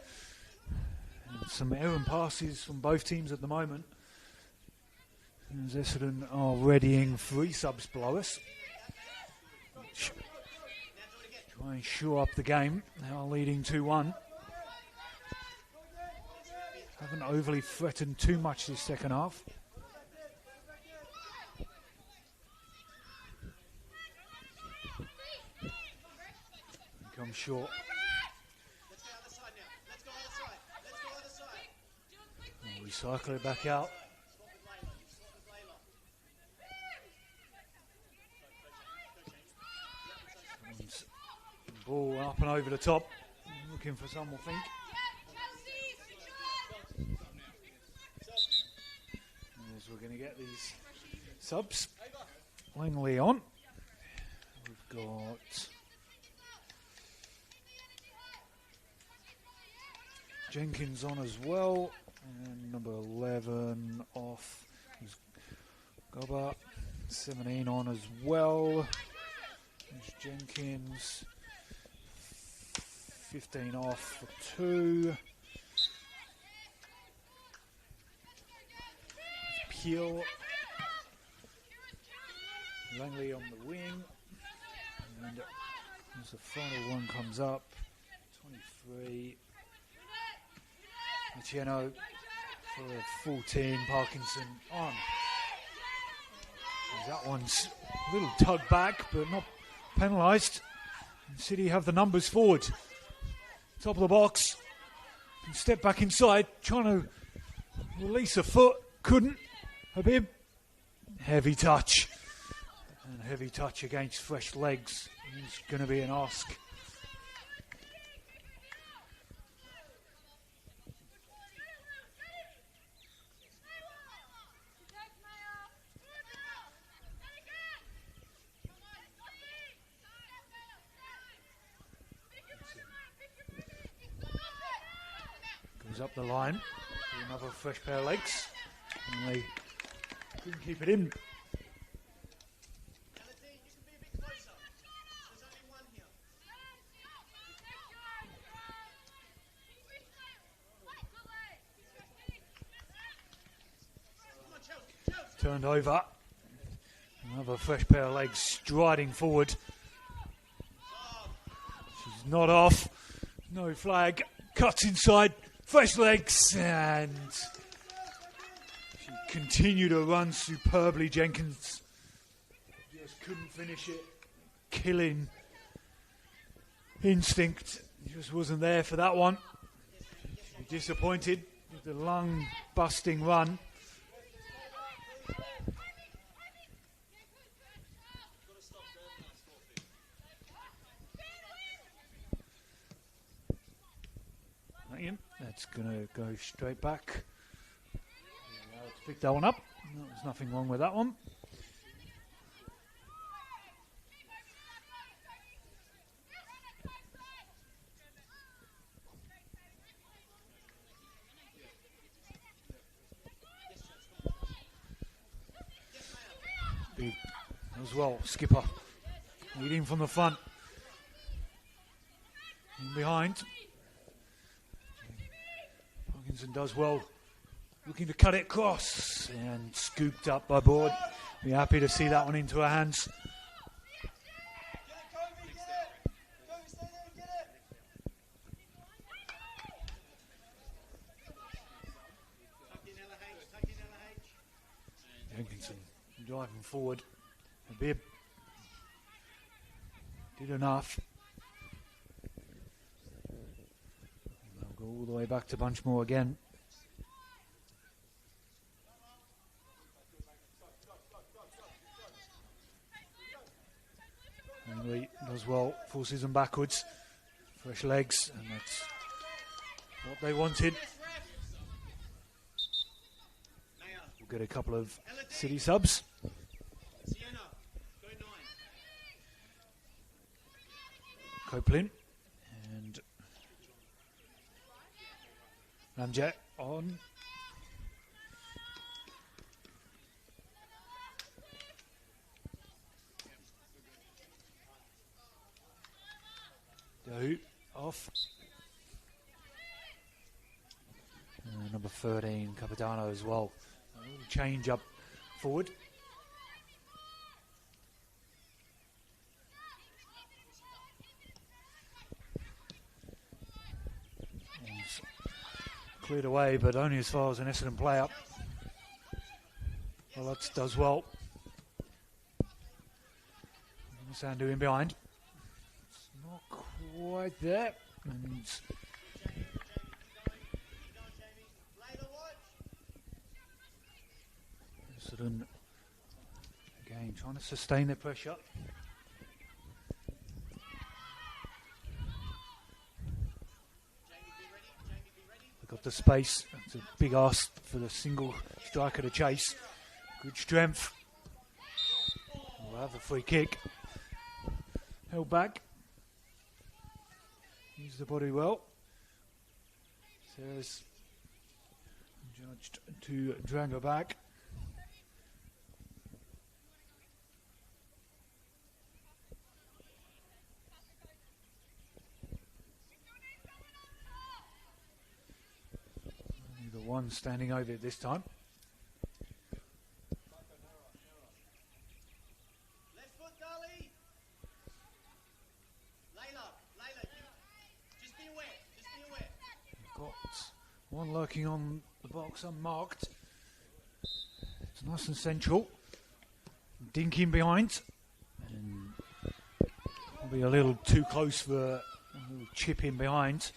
Some errant passes from both teams at the moment. As Essendon are readying 3 subs below us. Try and shore up the game. They are leading 2-1. Haven't overly threatened too much this second half. come short. Let's go other side now. Let's go other side. Let's go other side. And we cycle it back out. Swap with Layla. You swap with Layla. Ball up and over the top. Looking for something. As we're going to get these subs. Langley on. We've got Jenkins on as well. And number 11 off is Gobber. 17 on as well. There's Jenkins. 15 off for 2. Peel. Langley on the wing. And as the final one comes up, 23. Machino for 14. Parkinson on. And that one's a little tugged back, but not penalised. City have the numbers forward. Top of the box. And step back inside, trying to release a foot. Couldn't. Habib. Heavy touch. And heavy touch against fresh legs. It's going to be an ask. Goes up the line. Another fresh pair of legs. And they couldn't keep it in. Melody, you can be a bit closer. There's only one here. Come on, Chelsea. Turned over. Another fresh pair of legs striding forward. She's not off. No flag. Cuts inside. Fresh legs. And she continued to run superbly, Jenkins. Just couldn't finish it. Killing instinct. Just wasn't there for that one. Disappointed with the lung busting run. That's going to go straight back. Let's pick that one up. There's nothing wrong with that one. Big as well, skipper. Leading from the front. In behind. Parkinson does well. Looking to cut it across. And scooped up by Board. Be happy to see that one into her hands. Jenkinson driving forward. A bib. Did enough. They'll go all the way back to Bunchmore again. Langley does well, forces them backwards. Fresh legs, and that's what they wanted. We'll get a couple of City subs. Sienna, go 9. Copeland and Ramjet on. Dahoud off. Number 13, Capitano as well. A little change up forward. He's cleared away, but only as far as an Essendon player. Well, that does well. Sandu in behind. It's not right there. And Essendon again trying to sustain their pressure. They've got the space. It's a big ask for the single striker to chase. Good strength. We'll have the free kick. Held back. Used the body well. Says judged to drag her back. Only the one standing over it this time. Left foot, Dolly. Layla, just be aware, Got one lurking on the box unmarked. It's nice and central. Dinking behind. And probably a little too close for a little chip in behind.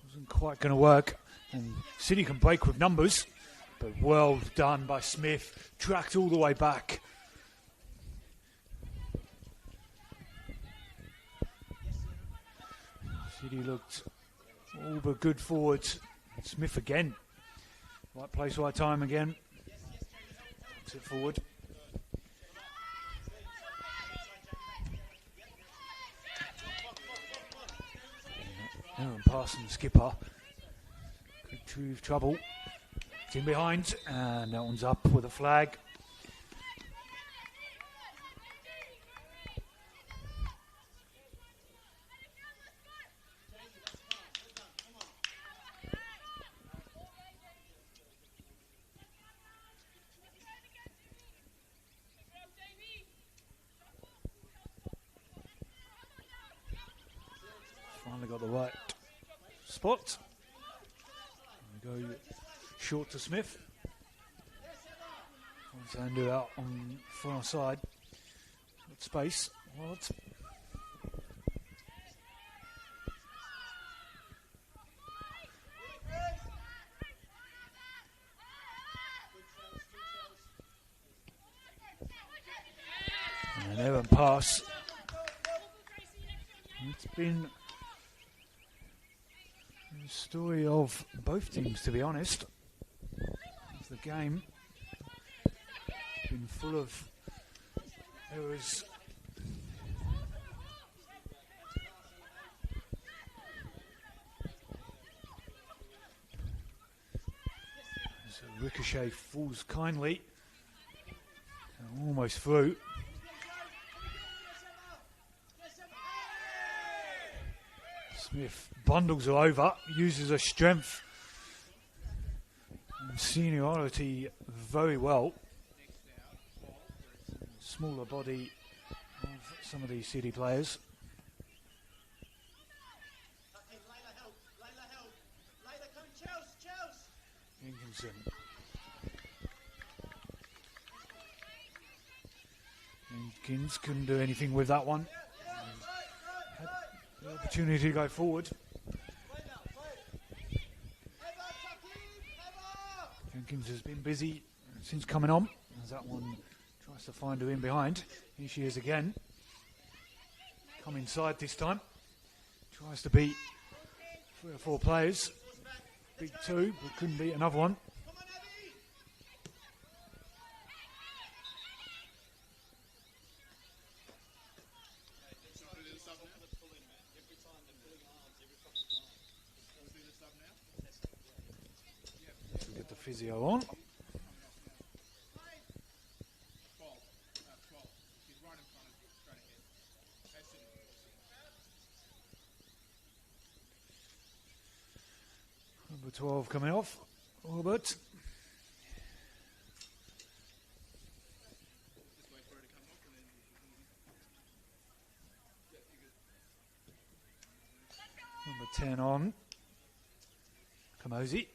Wasn't quite going to work. And City can break with numbers. But well done by Smith. Tracked all the way back. City looked all but good forwards. Smith again. Right place, right time again. Puts it forward. Aaron Parson, the skipper. Could prove trouble. It's in behind, and that one's up with a flag. Finally got the right spot. We go short to Smith. Zander out on far side. Got space. What? And Evan pass. It's been a story of both teams, to be honest. The game been full of errors. So Ricochet falls kindly, almost through. Smith bundles her over, uses her strength and seniority very well. Smaller body of some of these City players. Jenkinson. Jenkins couldn't do anything with that one. Had the opportunity to go forward. Jenkins has been busy since coming on. As that one tries to find her in behind. Here she is again. Come inside this time. Tries to beat 3 or 4 players. Beat 2, but couldn't beat another one. So get the physio on. Number 12 coming off, Albert. Number 10 on, Kamosi.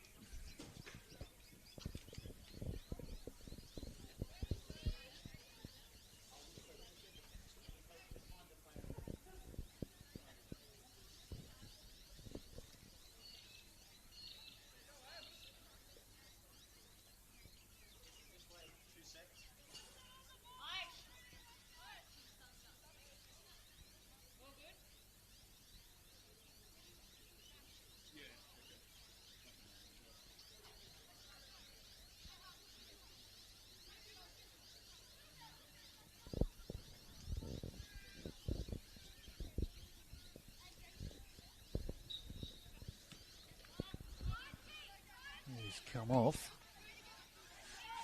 come off.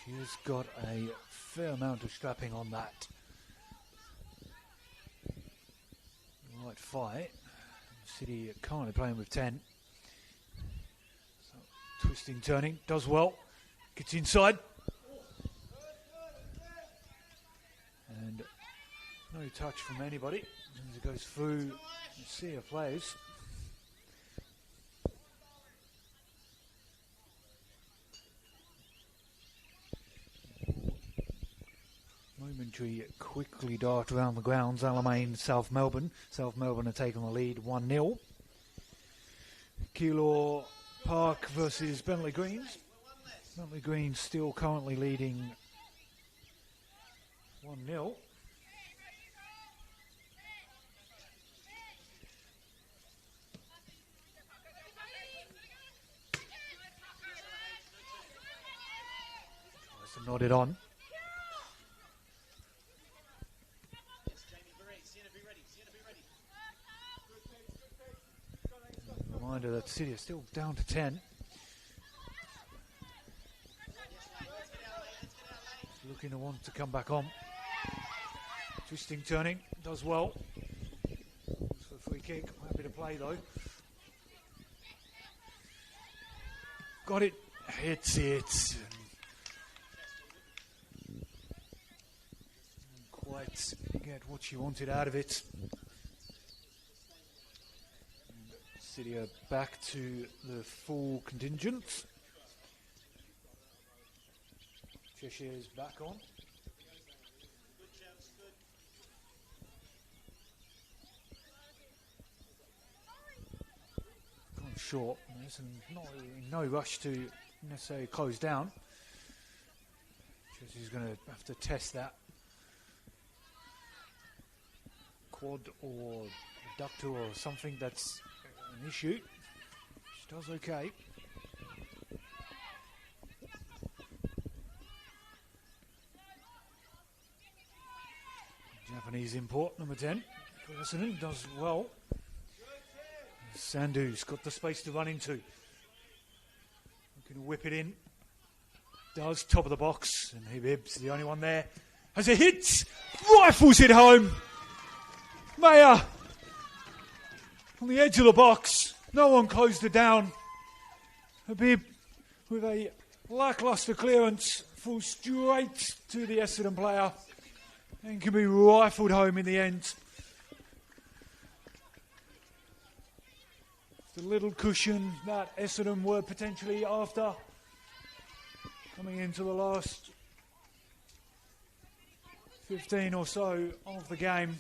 She has got a fair amount of strapping on that. Right fight. City currently playing with 10. So, twisting, turning, does well. Gets inside. And no touch from anybody as it goes through the sea of players. Momentary quickly dart around the grounds. Alamein, South Melbourne. South Melbourne are taking the lead 1-0. Keilor Park versus Bentley Greens. Bentley Greens still currently leading 1-0. Tries to nod it on. Reminder that City are still down to 10. Looking to want to come back on. Twisting, turning, does well. For a free kick, happy to play though. Got it, hits it. Didn't quite get what she wanted out of it. City are back to the full contingent. Cheshire's back on. Gone short. There's no rush to necessarily close down. Cheshire's going to have to test that quad or adductor or something that's an issue. She does okay. Japanese import, number 10. Essendon does well. Sandu's got the space to run into. Looking to whip it in. Does, top of the box. And Habib's the only one there. Has a hit! Rifles it home! Mayer! On the edge of the box. No one closed it down. Habib with a lacklustre clearance. Falls straight to the Essendon player. And can be rifled home in the end. The little cushion that Essendon were potentially after. Coming into the last 15 or so of the game.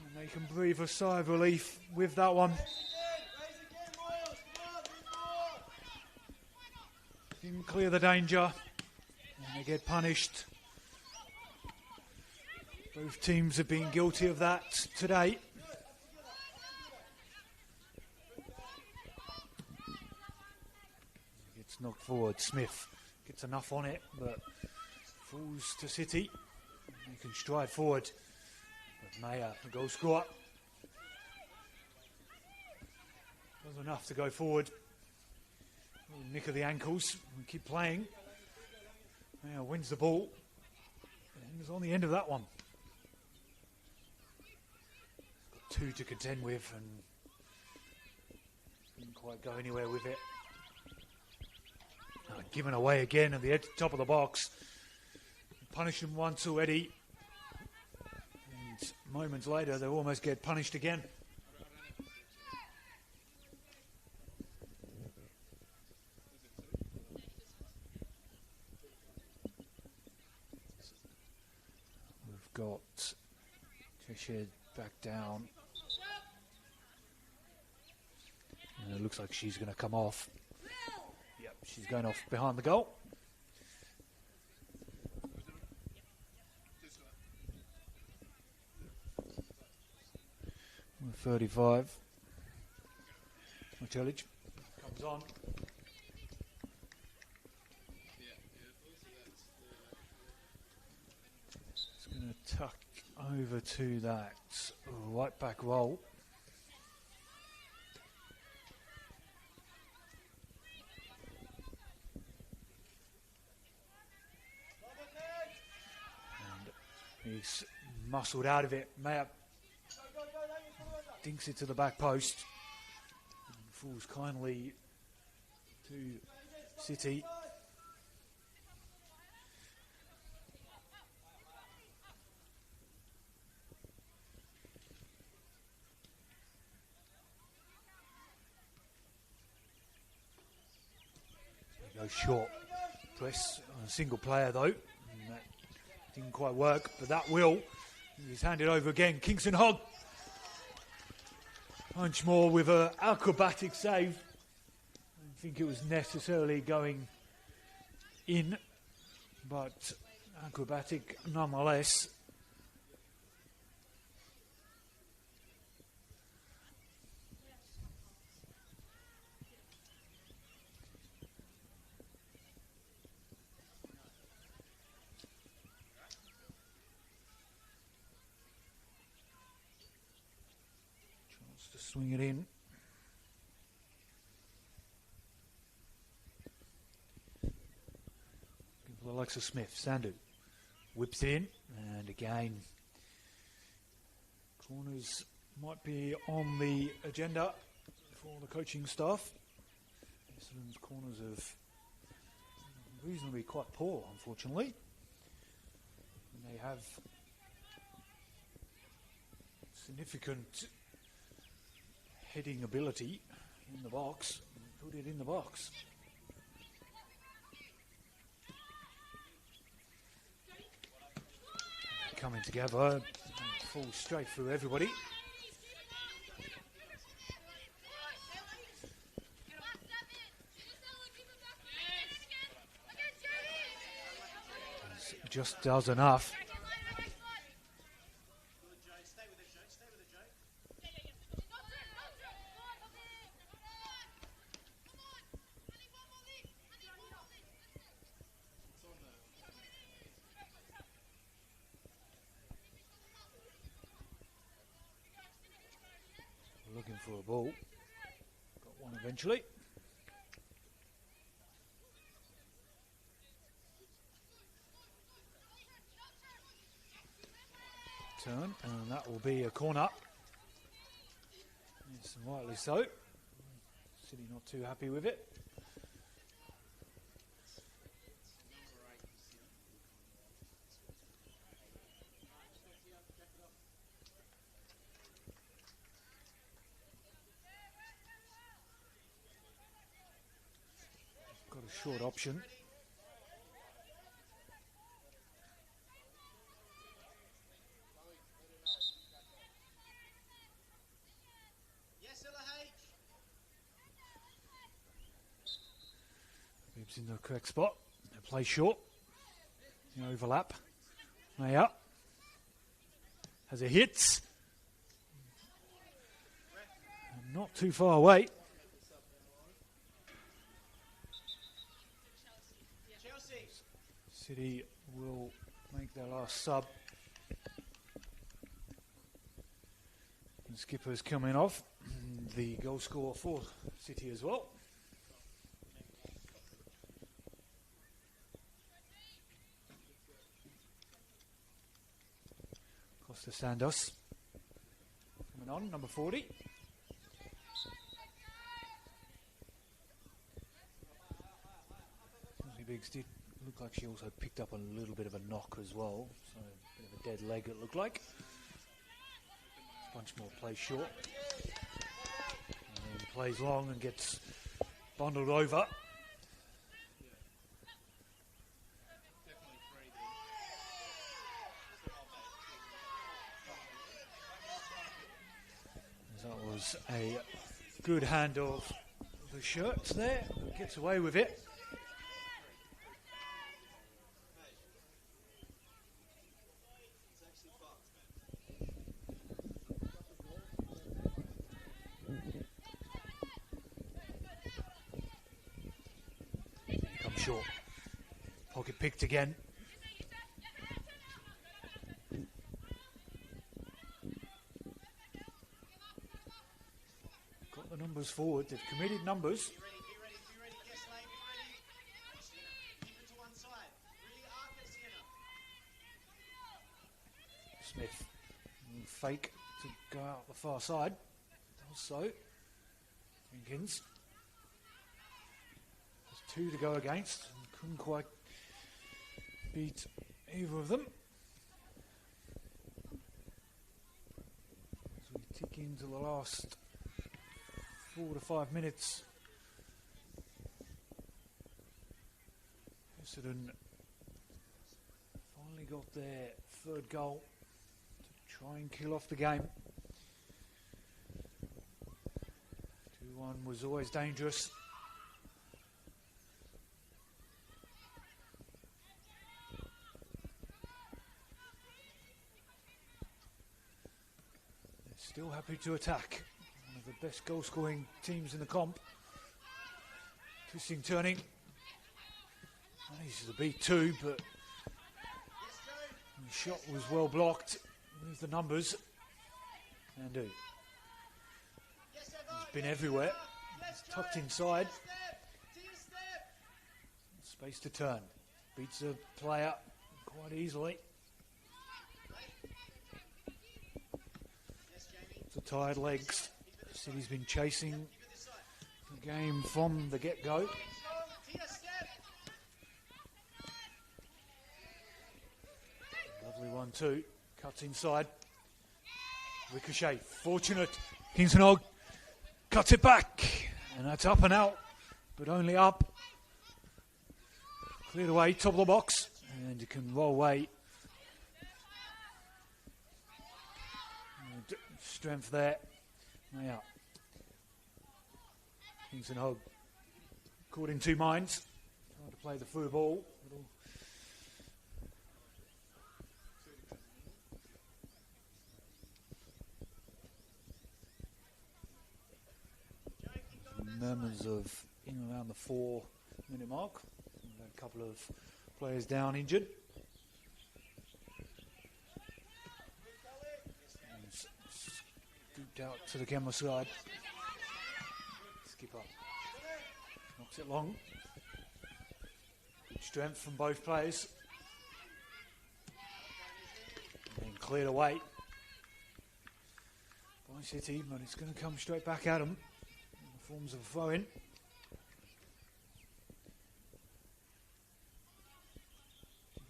And they can breathe a sigh of relief with that one. Didn't clear the danger. And they get punished. Both teams have been guilty of that today. Gets knocked forward. Smith gets enough on it, but falls to City. He can stride forward. But Mayer, the goal scorer, does enough to go forward. Nick of the ankles. We keep playing. Mayer wins the ball. And is on the end of that one. Two to contend with and didn't quite go anywhere with it. Given away again at the edge, top of the box. Punished him once already. And moments later, they almost get punished again. We've got Cheshire back down. And it looks like she's going to come off. Yep, she's going off behind the goal. 35. Tillage comes on. It's going to tuck over to that right back roll. It's muscled out of it. Mayap dinks it to the back post. And falls kindly to City. There goes short. Press on a single player though. And that didn't quite work, but that will. He's handed over again. Kingston Hogg. Punch more with an acrobatic save. I don't think it was necessarily going in, but acrobatic nonetheless. To swing it in. For Alexa Smith, Sandu whips it in, and again, corners might be on the agenda for the coaching staff. Essendon's corners have reasonably quite poor, unfortunately. And they have significant heading ability in the box. Put it in the box. Coming together, falls straight through everybody. Just does enough. Looking for a ball. Got one eventually. Turn, and that will be a corner. Yes, and rightly so. City not too happy with it. Got a short option. Moves in the correct spot. Play short. The overlap. Maya has a hit. Not too far away. City will make their last sub. And skipper's coming off. The goal scorer for City as well. Costa Sandos coming on, number 40. Biggs did look like she also picked up a little bit of a knock as well, so a bit of a dead leg it looked like. A bunch more plays short. And then plays long and gets bundled over. That was a good hand of the shirts there, who gets away with it. Short. Pocket picked again. Got the numbers forward. They've committed numbers. Be ready. Yes, Lane, be ready. Keep it to one side. Really arc it, Sienna. far side. Also, Jenkins. There's two to go against. Couldn't quite beat either of them. As we tick into the last 4 to 5 minutes. Essendon finally got their third goal to try and kill off the game. 2-1 was always dangerous. They're still happy to attack. One of the best goal scoring teams in the comp. Twisting, turning. This is a beat too, but the shot was well blocked with the numbers. And he's been everywhere. He's tucked inside. Space to turn. Beats a player quite easily. The tired legs. City's been chasing the game from the get-go. Lovely 1-2. Cuts inside. Ricochet. Fortunate. Kingston cuts it back. And that's up and out. But only up. Cleared away. Top of the box. And you can roll away. Strength there. Yeah. Kingston Hogg. Caught in two minds. Trying to play the through ball. Murmurs of in and around the 4-minute mark. We've had a couple of players down injured. And scooped out to the camera side. Skipper knocks it long. Good strength from both players. And then cleared away by City, but it's going to come straight back at them. Forms of a throw-in.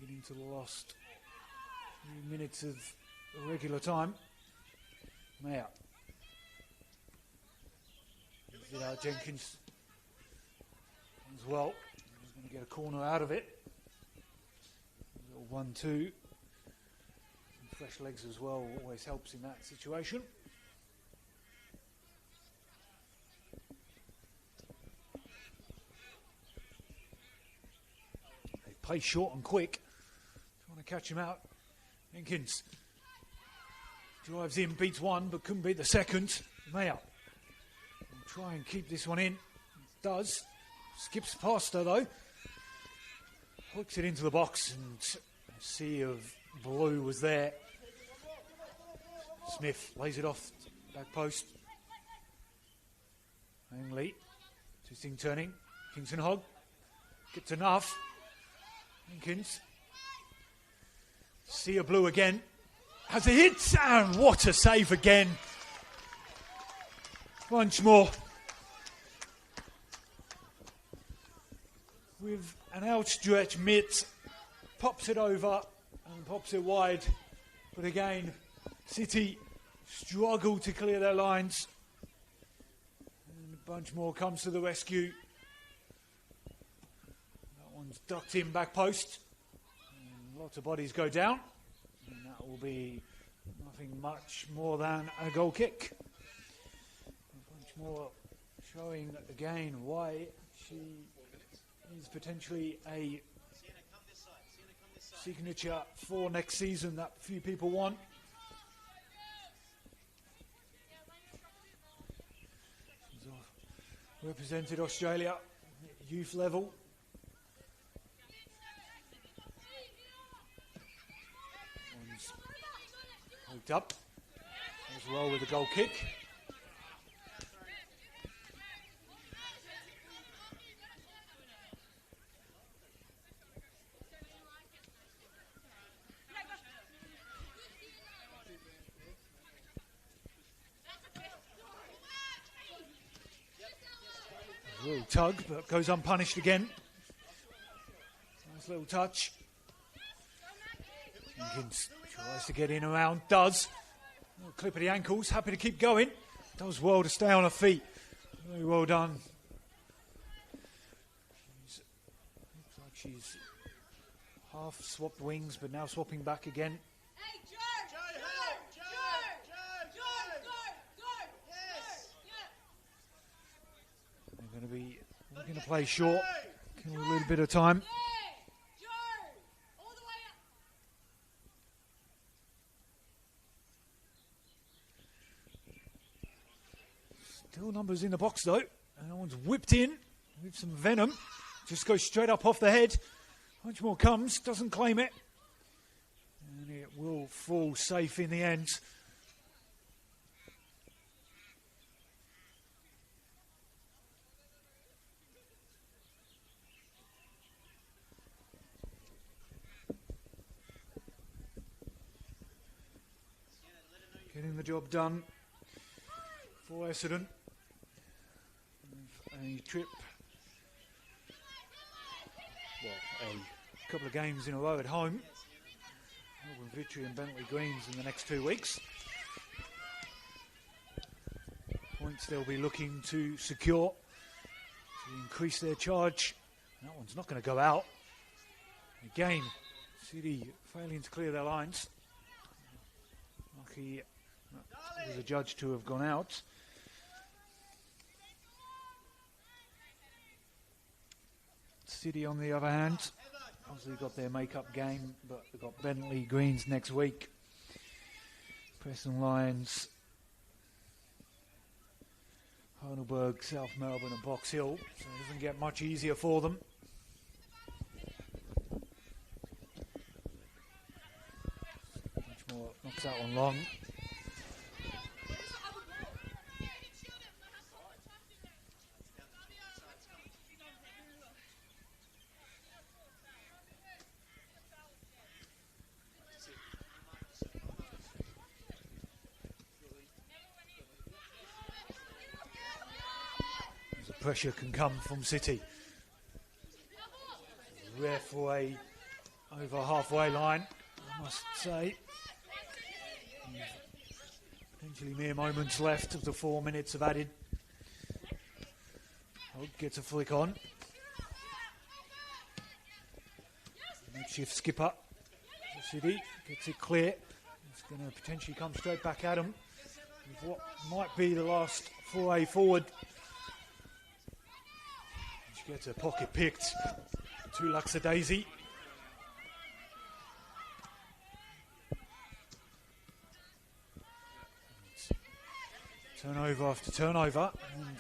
Get into the last few minutes of the regular time. Mayer. Get out Jenkins as well. He's going to get a corner out of it. A little 1-2. Fresh legs as well always helps in that situation. Play short and quick. Trying to catch him out. Jenkins drives in, beats one, but couldn't beat the second. Mayer will try and keep this one in. Does. Skips past her though. Hooks it into the box, and a sea of blue was there. Smith lays it off back post. Langley. Twisting, turning. Kingston Hogg. Gets enough. Jenkins. Sea of blue again. Has a hit, and what a save again. Once more. With an outstretched mitt. Pops it over and pops it wide. But again, City struggle to clear their lines. And a bunch more comes to the rescue. One's ducked in back post. And lots of bodies go down. And that will be nothing much more than a goal kick. A bunch more showing again why she is potentially a signature for next season that few people want. She's represented Australia at youth level. Hooked up as well with a goal kick. A little tug, but goes unpunished again. Nice little touch. Jenkins tries to get in around, does. Little clip of the ankles, happy to keep going. Does well to stay on her feet. Very well done. Looks like she's half swapped wings, but now swapping back again. Hey, Joe! Yes! They're going to be looking to play short. Give them a little bit of time. Joe! All the way up! Still numbers in the box though. And that one's whipped in with some venom. Just goes straight up off the head. Much more comes, doesn't claim it. And it will fall safe in the end. Getting the job done for Essendon. A trip, well, a couple of games in a row at home. Melbourne Victory and Bentley Greens in the next 2 weeks. Points they'll be looking to secure to increase their charge. That one's not going to go out. Again, City failing to clear their lines. Lucky was a judge to have gone out. City, on the other hand, obviously got their make-up game, but they've got Bentley Greens next week. Preston Lions, Heidelberg, South Melbourne and Box Hill, so it doesn't get much easier for them. Much more, knocks that one long. Pressure can come from City. Ref way over halfway line, I must say. Potentially mere moments left of the 4 minutes of added. Hope gets a flick on. Makeshift skipper for City gets it clear. It's going to potentially come straight back at him with what might be the last foray forward. Gets her pocket picked. Too lackadaisy. Turnover after turnover. And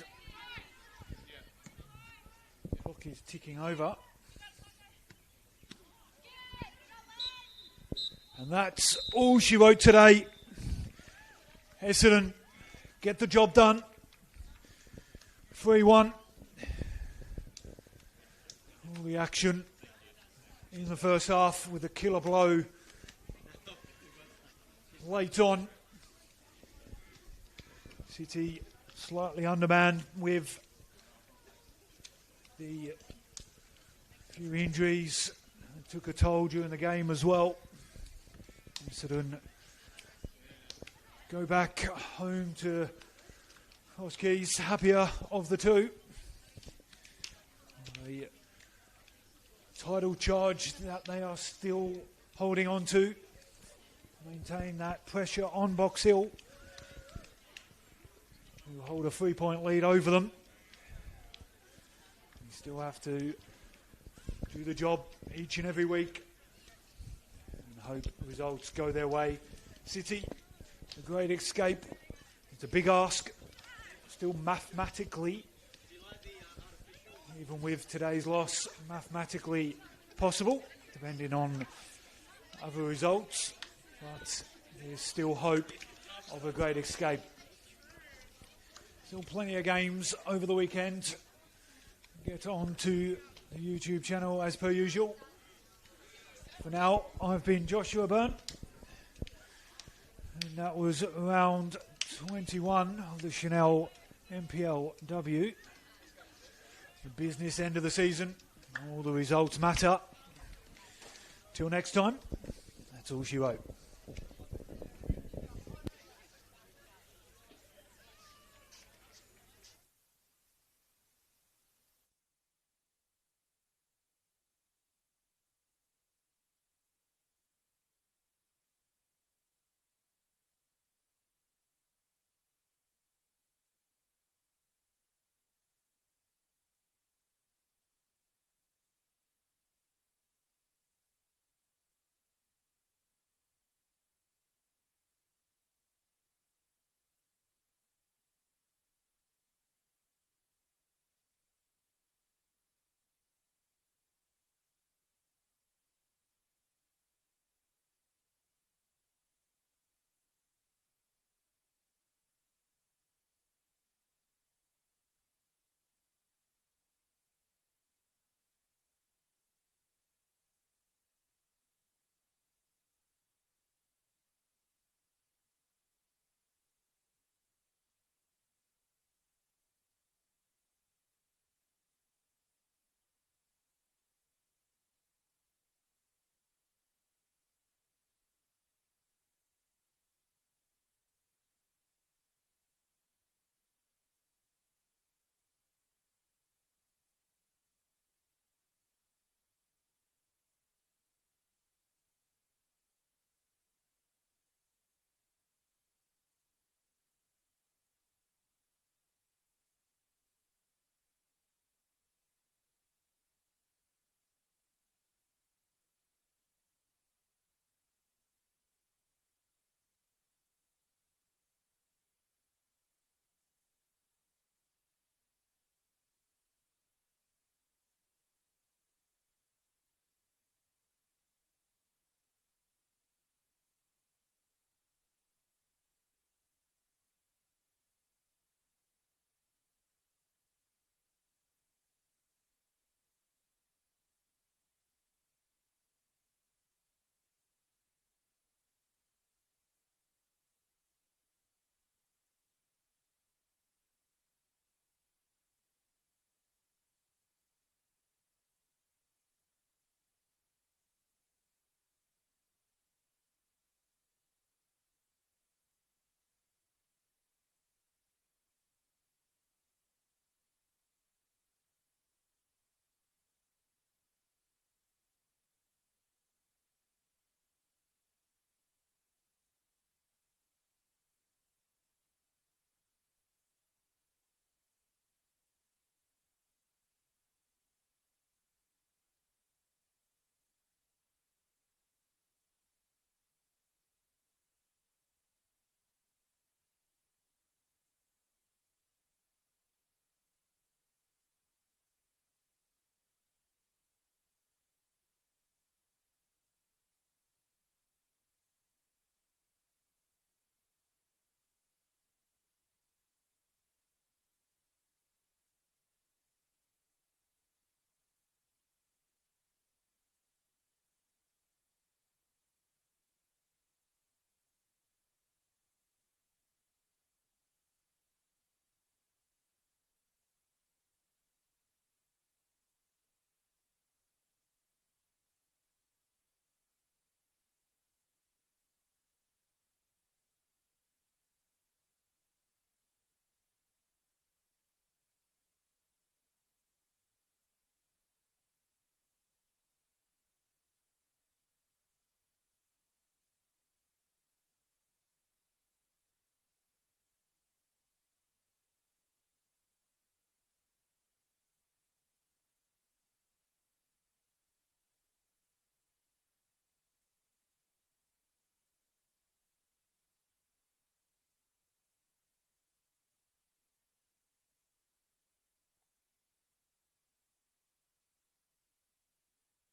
the clock is ticking over. And that's all she wrote today. Essendon get the job done. 3-1. All the action in the first half with a killer blow late on. City slightly undermanned with the few injuries that took a toll during the game as well. Essendon go back home to Hoskies, happier of the two. The title charge that they are still holding on to. Maintain that pressure on Box Hill, who hold a 3-point lead over them. They still have to do the job each and every week and hope results go their way. City, a great escape. It's a big ask. Still mathematically, even with today's loss, mathematically possible, depending on other results. But there's still hope of a great escape. Still plenty of games over the weekend. Get on to the YouTube channel as per usual. For now, I've been Joshua Byrne. And that was round 21 of the Senol NPLW. The business end of the season. All the results matter. Till next time, that's all she wrote.